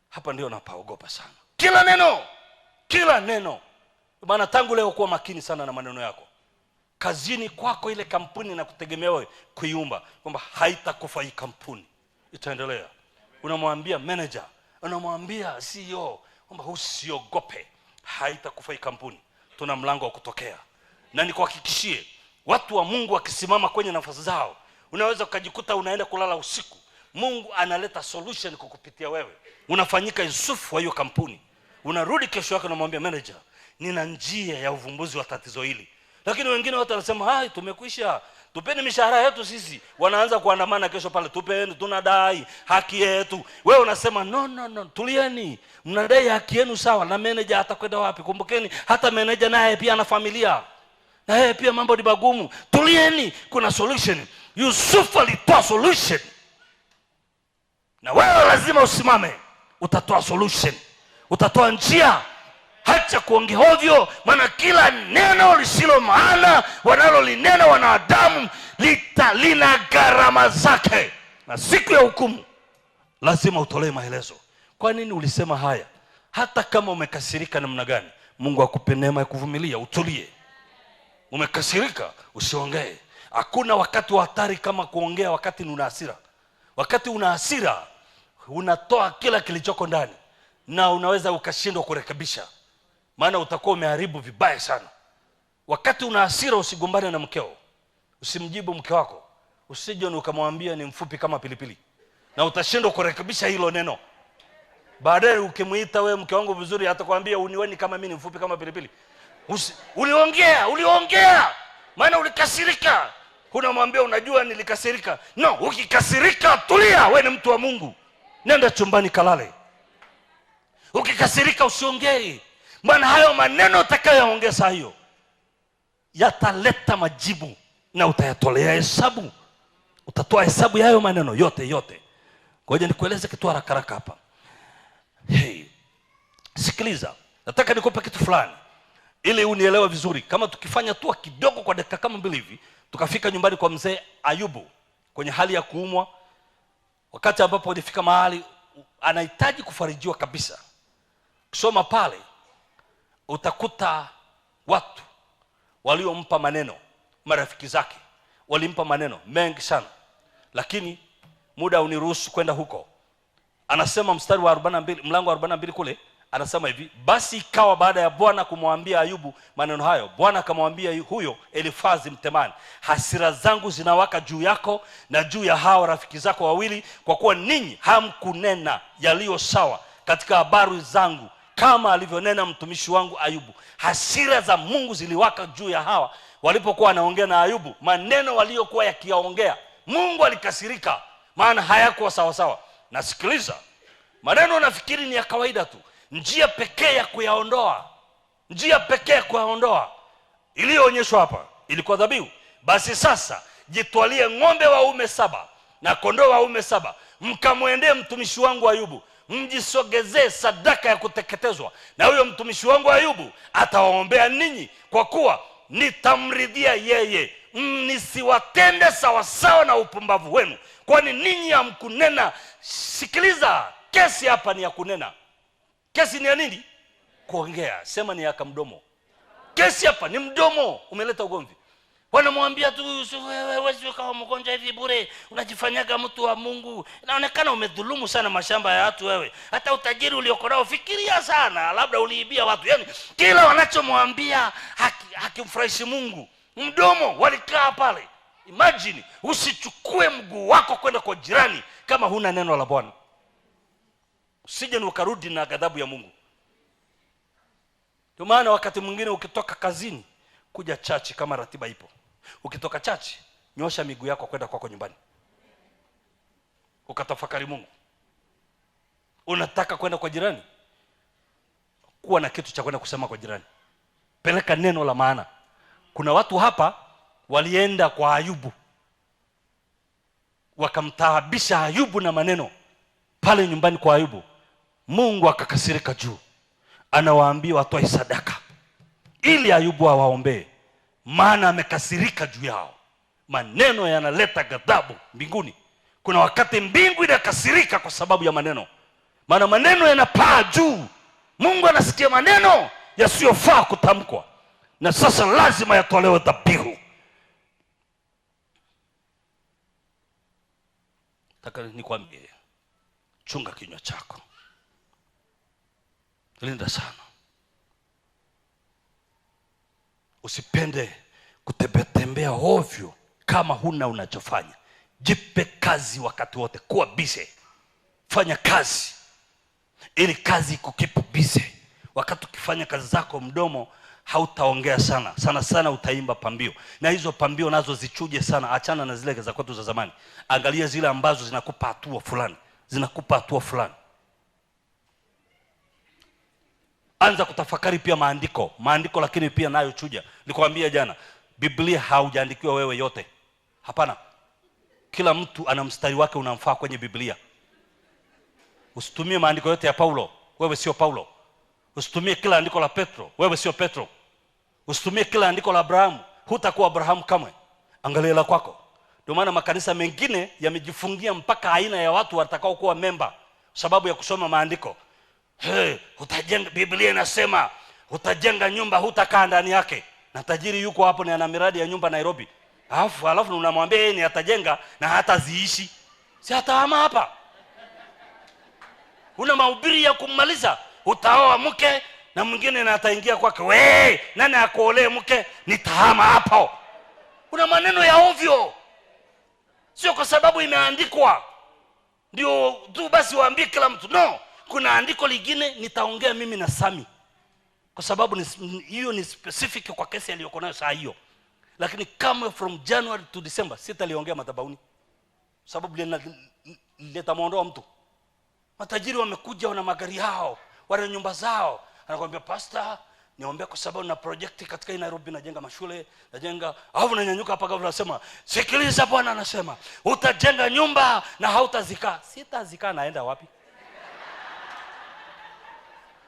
Hapa ndio napaogopa sana. Kila neno. Maana tangu leo kuwa makini sana na maneno yako. Kazini kwako, ile kampuni na kutegemea wewe kuiumba, kwamba haitakufa hii kampuni, itaendelea. Unamwambia manager, unamwambia CEO kwamba usiogope, haitakufa hii kampuni, tuna mlango wa kutokea. Na nikuhakikishie, watu wa Mungu wakisimama kwenye nafasi zao, unaweza ukajikuta unaenda kulala usiku, Mungu analeta solution kukupitia wewe. Unafanyika Yusufu wa hiyo kampuni. Unarudi kesho yake unamwambia manager, nina njia ya uvumbuzi wa tatizo hili. Lakini wengine watu wanasema, tumekwisha, tupeni mishahara yetu sisi. Wanaanza kuandamana kesho pale, tupeni, tunadai haki yetu. Wewe unasema no, tulieni. Mnadai haki yenu sawa, na manager atakwenda wapi? Kumbukeni hata manager naye pia ana familia. Na yeye pia mambo ni magumu. Tulieni, kuna solution. Yusufu alitoa solution. Na wewe lazima usimame, utatoa solution. Utatoa njia. Hacha kuongea ovyo, maana kila neno lisilo maana wanalolinena wanadamu lina gharama zake, na siku ya hukumu lazima utolee maelezo. Kwa nini ulisema haya? Hata kama umekasirika namna gani, Mungu akupe neema ya kuvumilia, utulie. Umekasirika, usiongee. Hakuna wakati wa hatari kama kuongea wakati una hasira. Wakati una hasira, unatoa kila kilichoko ndani, na unaweza ukashindwa kurekebisha, maana utakuwa umeharibu vibaya sana. Wakati una hasira, usigombane na mkeo. Usimjibu mke wako. Usije ukamwambia ni mfupi kama pilipili, na utashindwa kurekebisha hilo neno. Baadaye ukimuita wewe mke wangu vizuri, atakwambia uniweni kama mimi ni mfupi kama pilipili. Uliongea maana ulikasirika. Unamwambia unajua nilikasirika. No, ukikasirika tulia, wewe ni mtu wa Mungu. Nenda chumbani kalale. Ukikasirika usiongee. Maana hayo maneno utakayoongea saa hiyo yataleta majibu, na utayatolea hesabu. Utatoa hesabu ya hayo maneno yote. Ngoja nikueleze kitu haraka hapa. Sikiliza. Nataka nikupe kitu fulani ili unielewe vizuri. Kama tukifanya tu kidogo kwa dakika kama 2 hivi, tukafika nyumbani kwa mzee Ayubu kwenye hali ya kuumwa, wakati ambapo alifika mahali anahitaji kufarijiwa kabisa. Kusoma pale utakuta watu waliompa maneno, marafiki zake walimpa maneno mengi sana, lakini muda uniruhusu kwenda huko. Anasema mstari wa 42, mlango wa 42 kule, anasema hivi: basi ikawa baada ya Bwana kumwambia Ayubu maneno hayo, Bwana akamwambia huyo Elifazi Mtemani, hasira zangu zinawaka juu yako na juu ya hao rafiki zako wawili, kwa kuwa ninyi hamkunena yaliyo sawa katika habari zangu kama alivyonena mtumishi wangu Ayubu. Hasira za Mungu ziliwaka juu ya hawa walipokuwa wanaongea na Ayubu. Maneno waliokuwa yakiyaongea, Mungu alikasirika, maana hayakuwa sawa sawa. Na sikiliza, maneno nafikiri ni ya kawaida tu. Njia pekee ya kuyaondoa iliyoonyeshwa hapa ilikuwa dhabihu. Basi sasa jitwalie ng'ombe waume 7 na kondoo waume 7, mkamwendee mtumishi wangu Ayubu, mjisogezee sadaka ya kuteketezwa, na huyo mtumishi wangu Ayubu atawaombea ninyi, kwa kuwa nitamridhia yeye. Nisiwatende sawasawa na upumbavu wenu, kwani ninyi hamkunena. Sikiliza, kesi hapa ni ya kunena. Kesi ni ya nini? Kuongea. Sema ni yaka mdomo. Kesi hapa ni mdomo umeleta ugomvi. Wanamwambia tu, wewe kama mgonjwa hivi bure, unajifanyaga mtu wa Mungu. Inaonekana umedhulumu sana mashamba ya watu wewe. Hata utajiri ulioko nao fikiria sana, labda uliibia watu. Yaani kila wanachomwambia hakimfurahishi Mungu. Mdomo walikaa pale. Imagine usichukue mguu wako kwenda kwa jirani kama huna neno la Bwana. Usije ukarudi na ghadhabu ya Mungu. Ndio maana wakati mwingine ukitoka kazini kuja chachi kama ratiba ipo, ukitoka chachi nyosha miguu yako kwenda kwako nyumbani, ukatafakari Mungu. Unataka kwenda kwa jirani, kuwa na kitu cha kwenda kusema kwa jirani, peleka neno la maana. Kuna watu hapa walienda kwa Ayubu, wakamtaabisha Ayubu na maneno pale nyumbani kwa Ayubu. Mungu akakasirika juu, anawaambia watoe sadaka ili Ayubu awaombee, maana amekasirika juu yao. Maneno yanaleta ghadhabu mbinguni. Kuna wakati mbingu inakasirika kwa sababu ya maneno, maana maneno yanapaa juu. Mungu anasikia maneno yasiyofaa kutamkwa, na sasa lazima yatolewe dhabihu. Nataka nikwambie, chunga kinywa chako, linda sana. Usipende kutembea ovyo kama huna unachofanya. Jipe kazi wakati wote, kuwa busy. Fanya kazi ili kazi ikukeep busy. Wakati ukifanya kazi zako, mdomo hautaongea sana utaimba pambio, na hizo pambio nazo zichuje sana. Achana na zile za kwetu za zamani, angalia zile ambazo zinakupa hatua fulani. Anza kutafakari pia maandiko, lakini pia nayo chuja. Nikwambia jana, Biblia haujaandikiwa wewe yote. Hapana. Kila mtu ana mstari wake unamfaa kwenye Biblia. Usitumie maandiko yote ya Paulo, wewe sio Paulo. Usitumie kila andiko la Petro, wewe sio Petro. Usitumie kila andiko la Abrahamu, hutakuwa Abrahamu kamwe. Angalia la kwako. Ndio maana makanisa mengine yamejifungia mpaka aina ya watu watakao kuwa member sababu ya kusoma maandiko. Utajenga, Biblia inasema utajenga nyumba, hutakaa ndani yake. Na tajiri yuko hapo, ni ana miradi ya nyumba Nairobi. Alafu unamwambia yeye ni atajenga na hata ziishi. Si atahama hapa. Una mahubiri ya kumaliza. Utaoa mke na mwingine na ataingia kwake. Nani akuolee mke? Nitahama hapo. Una maneno ya ovyo. Sio kwa sababu imeandikwa ndio tu basi waambie kila mtu. No. Kuna andiko lingine nitaongea mimi na Sami, kwa sababu hiyo ni specific kwa kesi aliyoko nayo saa hiyo. Lakini kama from January to December sitaliongea madhabahuni, sababu leta muondoa mtu. Matajiri wamekuja, wana magari yao, wana nyumba zao, anakuambia pastor, niombe kwa sababu na project katika Nairobi, najenga mashule, najenga. Au nanyanyuka hapa ghafla nasema, sikiliza Bwana anasema utajenga nyumba na hautazika. Sitazika, naenda wapi?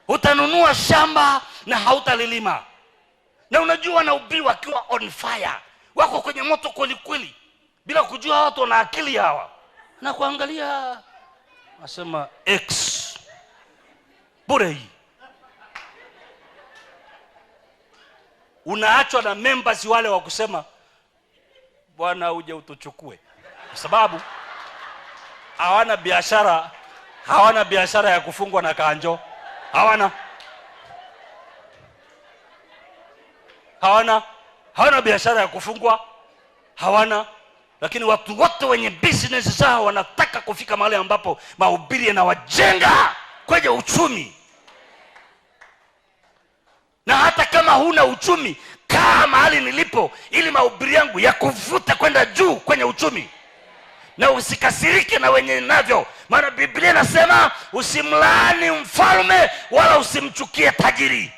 Utanunua shamba na hautalilima. Na unajua na ubii wakiwa on fire, wako kwenye moto kweli, bila kujua watu wana akili hawa. Na kuangalia nasema X bure hii. Unaachwa na members wale wa kusema Bwana uje utuchukue, kwa sababu hawana biashara ya kufungwa na kanjo. Hawana biashara ya kufungwa, lakini watu wote wenye business zao wanataka kufika mahali ambapo mahubiri yanawajenga kwenye uchumi. Na hata kama huna uchumi, kaa mahali nilipo ili mahubiri yangu yakuvute kwenda juu kwenye uchumi. Na usikasirike na wenye navyo, maana Biblia inasema usimlaani mfalme wala usimchukie tajiri.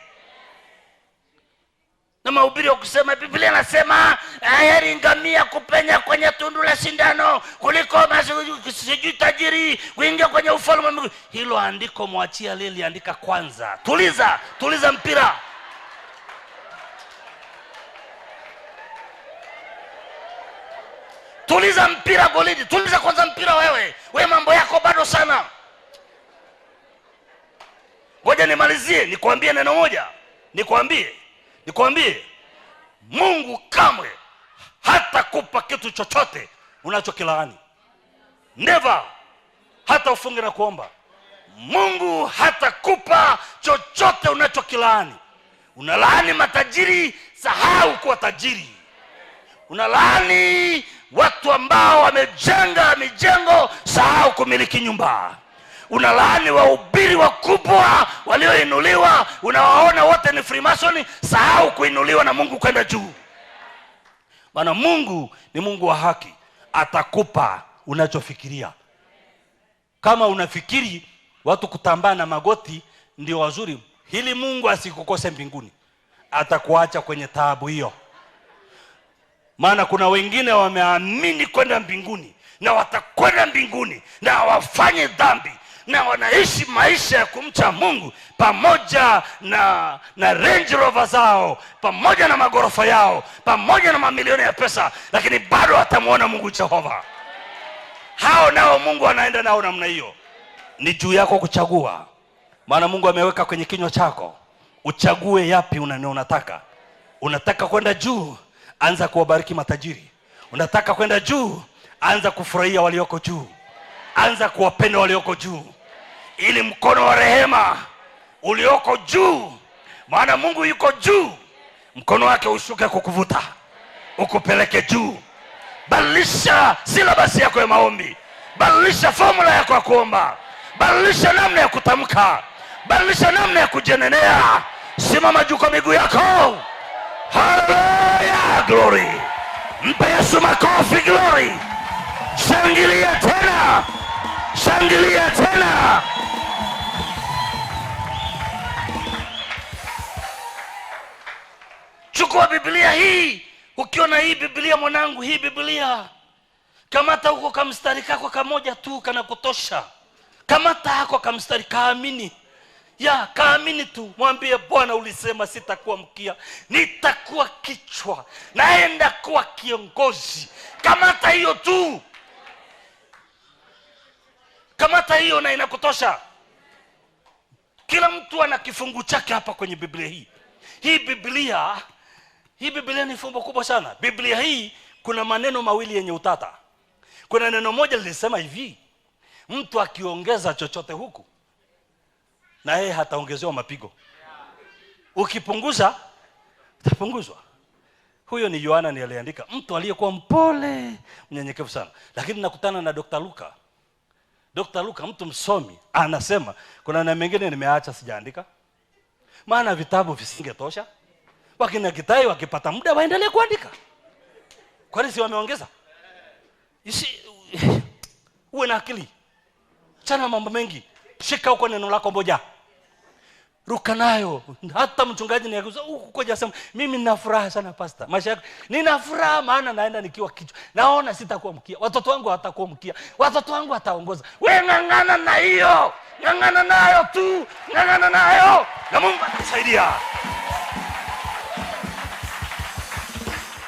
Na mahubiri kusema Biblia inasema heri ngamia kupenya kwenye tundu la sindano kuliko sijui tajiri kuingia kwenye ufalme wa Mungu. Hilo andiko mwachia lili andika kwanza. Tuliza mpira. Tuliza mpira golidi. Tuliza kwanza mpira wewe. Wewe mambo yako bado sana. Ngoja nimalizie, nikwambie neno moja. Nikwambie Mungu kamwe hata kupa kitu chochote unachokilaani. Never. Hata ufunge na kuomba, Mungu hata kupa chochote unachokilaani. Unalaani matajiri, sahau kuwa tajiri. Unalaani watu ambao wamejenga mijengo, sahau kumiliki nyumba. Unalaani wahubiri wakubwa walioinuliwa, unawaona wote ni Freemason, sahau kuinuliwa na Mungu kwenda juu. Maana Mungu ni Mungu wa haki, atakupa unachofikiria. Kama unafikiri watu kutambaa na magoti ndio wazuri, hili Mungu asikukose mbinguni, atakuacha kwenye taabu hiyo. Maana kuna wengine wameamini kwenda mbinguni na watakwenda mbinguni na wafanye dhambi na wanaishi maisha ya kumcha Mungu pamoja na Range Rover zao, pamoja na magorofa yao, pamoja na mamilioni ya pesa, lakini bado atamuona Mungu Jehova. Hao nao Mungu anaenda nao namna hiyo. Ni juu yako kuchagua. Maana Mungu ameweka kwenye kinywa chako, uchague yapi unataka. Unataka kwenda juu, anza kuwabariki matajiri. Unataka kwenda juu, anza kufurahia walioko juu. Anza kuwapenda walioko juu, ili mkono wa rehema ulioko juu, maana Mungu yuko juu, mkono wake ushuke kukuvuta ukupeleke juu. Badilisha silabasi yako ya maombi, badilisha formula yako ya kuomba, badilisha namna ya kutamka, badilisha namna ya kujenenea. Simama juu kwa miguu yako. Hallelujah, glory. Mpe Yesu makofi, glory. Shangilia tena, shangilia tena. Chukua Biblia hii. Ukiona hii Biblia mwanangu, hii Biblia, kamata huko kamstari kako kamoja tu kana kutosha. Kamata hako kamstari, kaamini. Kaamini tu, mwambie Bwana ulisema sitakuwa mkia, nitakuwa kichwa, naenda kuwa kiongozi. Kamata hiyo tu. Kamata hiyo na inakutosha. Kila mtu ana kifungu chake hapa kwenye Biblia hii. Hii Biblia ni fumbo kubwa sana. Biblia hii kuna maneno mawili yenye utata. Kuna neno moja lilisema hivi: mtu akiongeza chochote huku, na yeye hataongezewa mapigo. Ukipunguza, utapunguzwa. Huyo ni Yohana ndiye aliandika, mtu aliyekuwa mpole, mnyenyekevu sana. Lakini nakutana na Dr. Luka, mtu msomi, anasema kuna na mengine nimeacha sijaandika, maana vitabu visingetosha. Wakina Kitai wakipata muda waendelee kuandika. Kwani si wameongeza? Uwe na akili. Chana mambo mengi. Shika huko neno lako moja, ruka nayo. Hata mchungaji niaguza koja sema mimi nina furaha sana pastor. Maisha yako nina furaha, maana naenda nikiwa kichwa. Naona sitakuwa mkia. Watoto wangu hawatakuwa mkia. Watoto wangu wataongoza. Wewe ngangana na hiyo. Ngangana nayo tu. Ngangana nayo. Na Mungu atasaidia.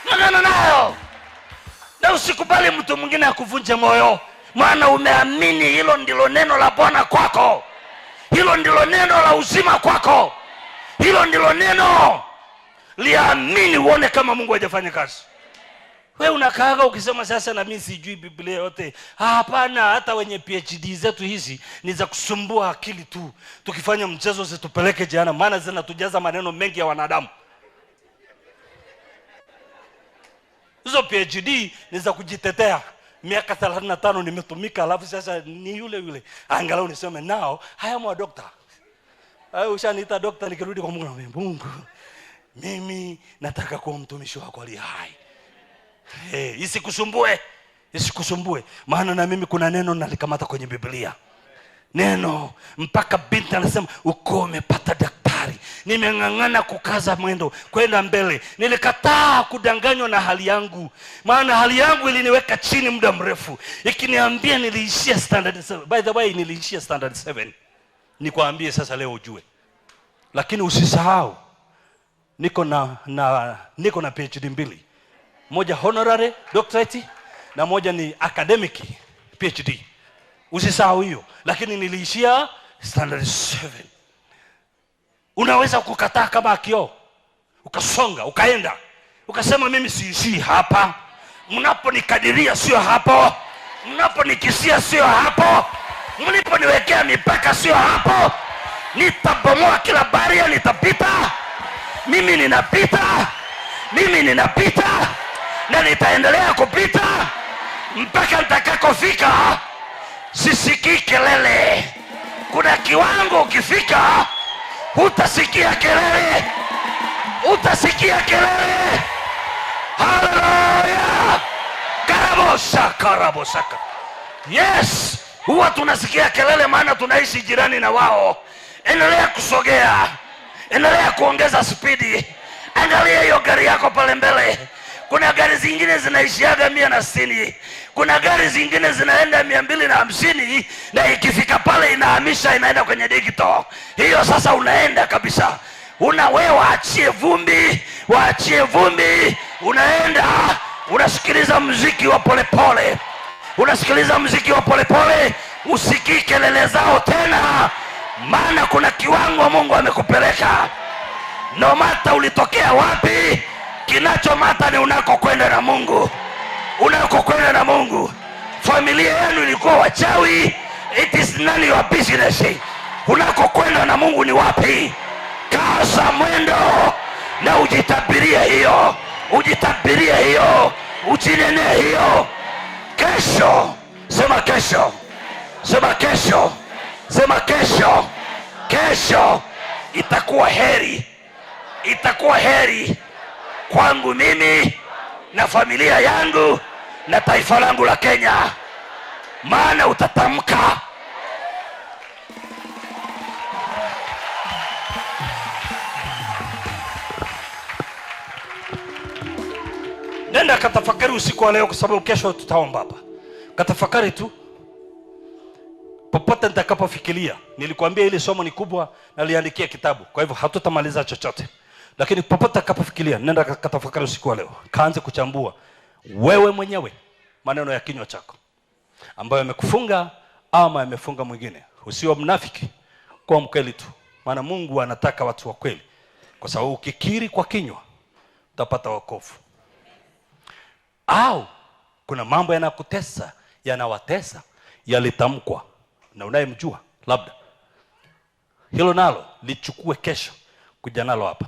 Ngangana nayo. Na usikubali mtu mwingine akuvunje moyo. Maana umeamini hilo ndilo neno la Bwana kwako. Hilo ndilo neno la uzima kwako. Hilo ndilo neno. Liamini uone kama Mungu hajafanya kazi. Wewe unakaaga ukisema sasa na mimi sijui Biblia yote. Hapana, hata wenye PhD zetu hizi ni za kusumbua akili tu. Tukifanya mchezo zitupeleke jehanamu, maana zinatujaza maneno mengi ya wanadamu. Hizo PhD ni za kujitetea. Miaka 35 nimetumika, alafu sasa ni yule. Angalau niseme nao, I am a doctor. Ushaniita dokta, nikirudi kwa Mungu na Mungu, mimi nataka kuwa mtumishi wako aliye hai. Isikusumbue. Maana na mimi kuna neno nalikamata kwenye Biblia. Neno mpaka binti anasema uko umepata daktari. Nimeng'ang'ana kukaza mwendo kwenda mbele. Nilikataa kudanganywa na hali yangu. Maana hali yangu iliniweka chini muda mrefu. Ikiniambia niliishia standard 7. By the way, niliishia standard 7. Nikwambie sasa leo ujue. Lakini usisahau niko na PhD 2. Moja honorary doctorate na moja ni academic PhD. Usisahau hiyo. Lakini niliishia standard 7. Unaweza kukataa kama akio, ukasonga, ukaenda, ukasema mimi siishi hapa. Mnaponikadiria sio hapo. Mnaponikisia sio hapo. Mliponiwekea mipaka sio hapo. Nitabomoa kila baria, nitapita. Mimi ninapita na nitaendelea kupita mpaka nitakakofika. Sisikii kelele. Kuna kiwango ukifika utasikia kelele. Haleluya. Karabosaka. Yes, huwa tunasikia kelele maana tunaishi jirani na wao. Endelea kusogea. Endelea kuongeza spidi. Angalia hiyo gari yako pale mbele. Kuna gari zingine zinaishiaga 160. Kuna gari zingine zinaenda 250 na ikifika pale inahamisha inaenda kwenye digital. Hiyo sasa unaenda kabisa. Wewe waachie vumbi. Unaenda, unasikiliza muziki wa polepole. Usikii kelele zao tena. Maana kuna kiwango Mungu amekupeleka. No matter ulitokea wapi, kinachomata ni unakokwenda na Mungu. Familia yenu ilikuwa wachawi, it is none your business. Unakokwenda na Mungu ni wapi? Kaza mwendo na ujitabirie hiyo. Ujinene hiyo. Kesho, sema kesho. Kesho itakuwa heri kwangu mimi na familia yangu na taifa langu la Kenya. Maana utatamka. Nenda katafakari usiku wa leo, kwa sababu kesho tutaomba hapa. Katafakari tu. Popote nitakapofikiria. Nilikwambia ile somo ni kubwa na niliandikia kitabu. Kwa hivyo hatutamaliza chochote. Lakini popote nitakapofikiria, nenda katafakari usiku wa leo. Kaanze kuchambua wewe mwenyewe maneno ya kinywa chako ambayo yamekufunga ama yamefunga mwingine. Usiwe mnafiki, kuwa mkweli tu. Maana Mungu anataka watu wa kweli. Kwa sababu ukikiri kwa kinywa utapata wokovu. Au kuna mambo yanawatesa yalitamkwa na unayemjua labda. Hilo nalo lichukue kesho kuja nalo hapa.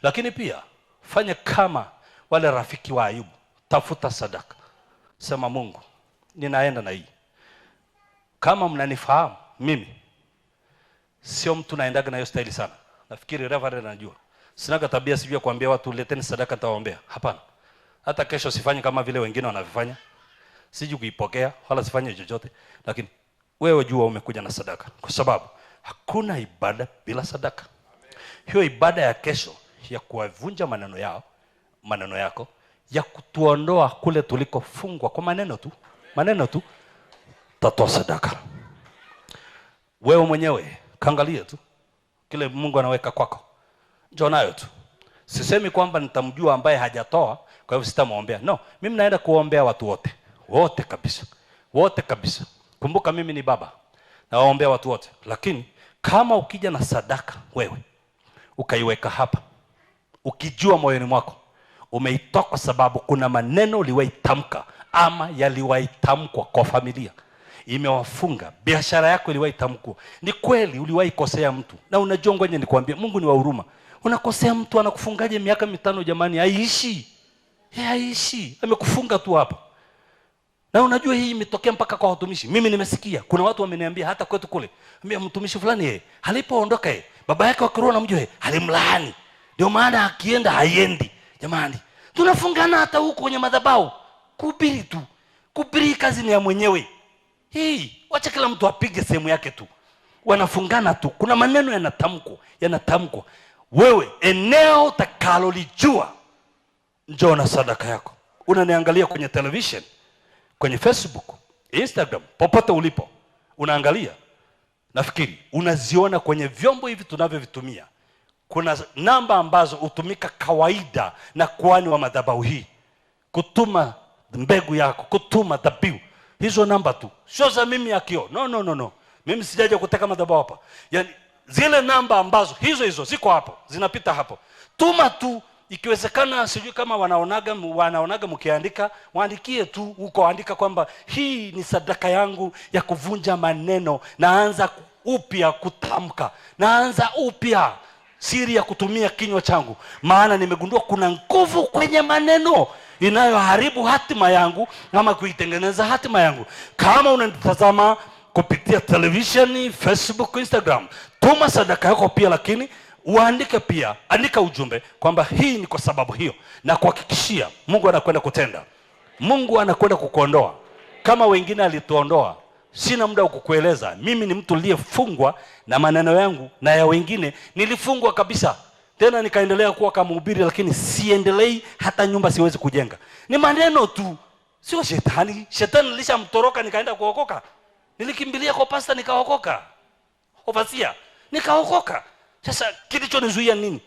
Lakini pia fanya kama wale rafiki wa Ayubu. Tafuta sadaka. Sema Mungu, ninaenda na hii. Kama mnanifahamu mimi sio mtu naendaga na hiyo style sana. Nafikiri Reverend anajua. Sina tabia sivyo kuambia watu leteni sadaka nitawaombea. Hapana. Hata kesho sifanye kama vile wengine wanavyofanya. Siji kuipokea wala sifanye chochote, lakini wewe jua umekuja na sadaka, kwa sababu hakuna ibada bila sadaka. Hiyo ibada ya kesho ya kuwavunja maneno yako, ya kutuondoa kule tulikofungwa kwa maneno tu, tatoa sadaka. Wewe mwenyewe kaangalia tu kile Mungu anaweka kwako, njoo nayo tu. Sisemi kwamba nitamjua ambaye hajatoa kwa hivyo sitamwombea. No, mimi naenda kuombea watu wote kabisa. Kumbuka mimi ni baba, nawaombea watu wote. Lakini kama ukija na sadaka wewe ukaiweka hapa, ukijua moyoni mwako umeitoa kwa sababu kuna maneno uliwaitamka ama yaliwaitamkwa kwa familia, imewafunga, biashara yako iliwaitamkwa. Ni kweli uliwaikosea mtu, na unajua ngoja nikwambie, Mungu ni wa huruma. Unakosea mtu anakufungaje miaka 5 jamani? Haishi. Amekufunga tu hapa. Na unajua hii imetokea mpaka kwa watumishi. Mimi nimesikia kuna watu wameniambia hata kwetu kule, ambia mtumishi fulani alipoondoka baba yake wa kiroho namjua alimlaani, ndio maana akienda haiendi. Jamani, tunafungana hata huko kwenye madhabahu kuhubiri tu. Kuhubiri kazi ni ya mwenyewe. Wacha kila mtu apige sehemu yake tu. Wanafungana tu. Kuna maneno yanatamkwa. Wewe eneo utakalolijua, njoo na sadaka yako. Unaniangalia kwenye television, kwenye Facebook, Instagram, popote ulipo unaangalia, nafikiri unaziona kwenye vyombo hivi tunavyovitumia. Kuna namba ambazo hutumika kawaida na kuhani wa madhabahu hii kutuma mbegu yako, kutuma dhabihu. Hizo namba tu, sio za mimi akio. No. Mimi sijaje kuteka madhabahu hapa. Yaani zile namba ambazo hizo ziko hapo, zinapita hapo. Tuma tu, ikiwezekana. Sijui kama wanaonaga mkiandika, waandikie tu huko, andika kwamba hii ni sadaka yangu ya kuvunja maneno. Naanza upya kutamka, naanza upya siri ya kutumia kinywa changu, maana nimegundua kuna nguvu kwenye maneno inayoharibu hatima yangu ama kuitengeneza hatima yangu. Kama unanitazama kupitia television, Facebook, Instagram, tuma sadaka yako pia, lakini uandike pia, andika ujumbe kwamba hii ni kwa sababu hiyo, na kuhakikishia Mungu anakwenda kutenda. Mungu anakwenda kukuondoa kama wengine alituondoa. Sina muda wa kukueleza. Mimi ni mtu aliyefungwa na maneno yangu na ya wengine. Nilifungwa kabisa. Tena nikaendelea kuwa kama mhubiri, lakini siendelei, hata nyumba siwezi kujenga. Ni maneno tu, sio shetani. Shetani nilishamtoroka nikaenda kuokoka. Nilikimbilia kwa pasta nikaokoka. Ofasia nikaokoka. Sasa kilichonizuia nini?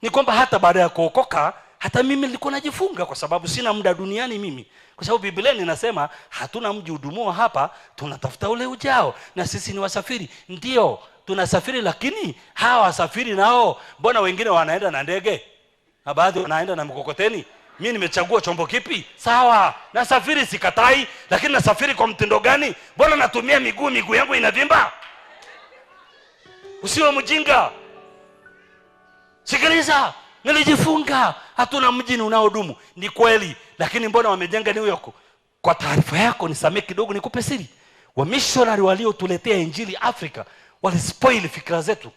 Ni kwamba hata baada ya kuokoka, hata mimi nilikuwa najifunga kwa sababu sina muda duniani mimi. Kwa sababu Biblia inasema hatuna mji udumuo hapa, tunatafuta ule ujao, na sisi ni wasafiri. Ndio tunasafiri, lakini hawa wasafiri nao, mbona wengine wanaenda na ndege na baadhi wanaenda na mkokoteni? Mimi nimechagua chombo kipi? Sawa, nasafiri, sikatai, lakini nasafiri kwa mtindo gani? Mbona natumia miguu yangu inavimba? Usiwe mjinga. Sikiliza, nilijifunga, hatuna mji unaodumu. Ni kweli, lakini mbona wamejenga New York? Kwa taarifa yako nisamee kidogo, nikupe siri. Wamishonari waliotuletea injili Afrika walispoil fikra zetu.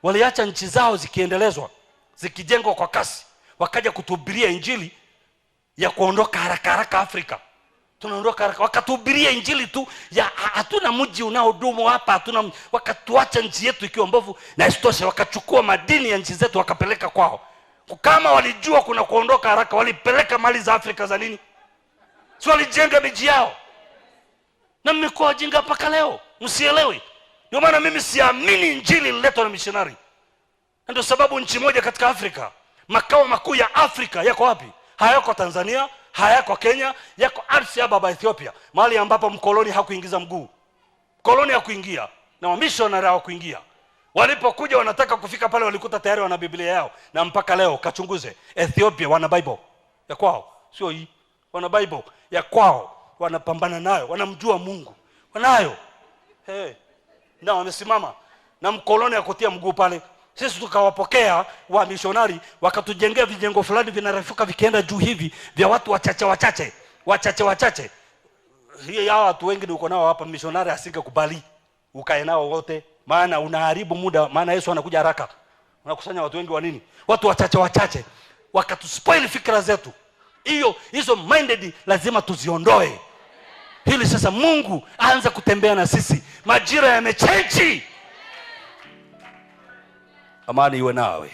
Waliacha nchi zao zikiendelezwa, zikijengwa kwa kasi, wakaja kutuhubiria injili ya kuondoka haraka Afrika. Tunaondoka haraka, wakatuhubiria injili tu ya hatuna mji unaodumu hapa, hatuna. Wakatuacha nchi yetu ikiwa mbovu, na isitoshe wakachukua madini ya nchi zetu wakapeleka kwao. Kama walijua kuna kuondoka haraka, walipeleka mali za Afrika za nini? Si walijenga miji yao? Na mmekuwa wajinga mpaka leo, msielewi. Ndio maana mimi siamini injili ililetwa na missionary. Ndio sababu nchi moja katika Afrika, makao makuu ya Afrika yako wapi? Hayako Tanzania, hayako Kenya, yako Addis Ababa Ethiopia, mahali ambapo mkoloni hakuingiza mguu. Mkoloni hakuingia na wamissionary hawakuingia. Walipokuja wanataka kufika pale, walikuta tayari wana Biblia yao, na mpaka leo kachunguze, Ethiopia wana Bible ya kwao, sio hii. Wana Bible ya kwao, wanapambana nayo, wanamjua Mungu, wanayo. Na wamesimama na mkoloni akutia mguu pale. Sisi tukawapokea wa missionary, wakatujengea vijengo fulani vinarefuka vikienda juu hivi, vya watu wachache. Hii hawa watu wengi uko nao hapa, missionary asingekubali ukae nao wote, maana unaharibu muda, maana Yesu anakuja haraka. Unakusanya watu wengi wa nini? Watu wachache. Wakatuspoil fikra zetu. Hizo minded lazima tuziondoe. Hili sasa Mungu aanza kutembea na sisi. Majira yamechange. Amani iwe nawe.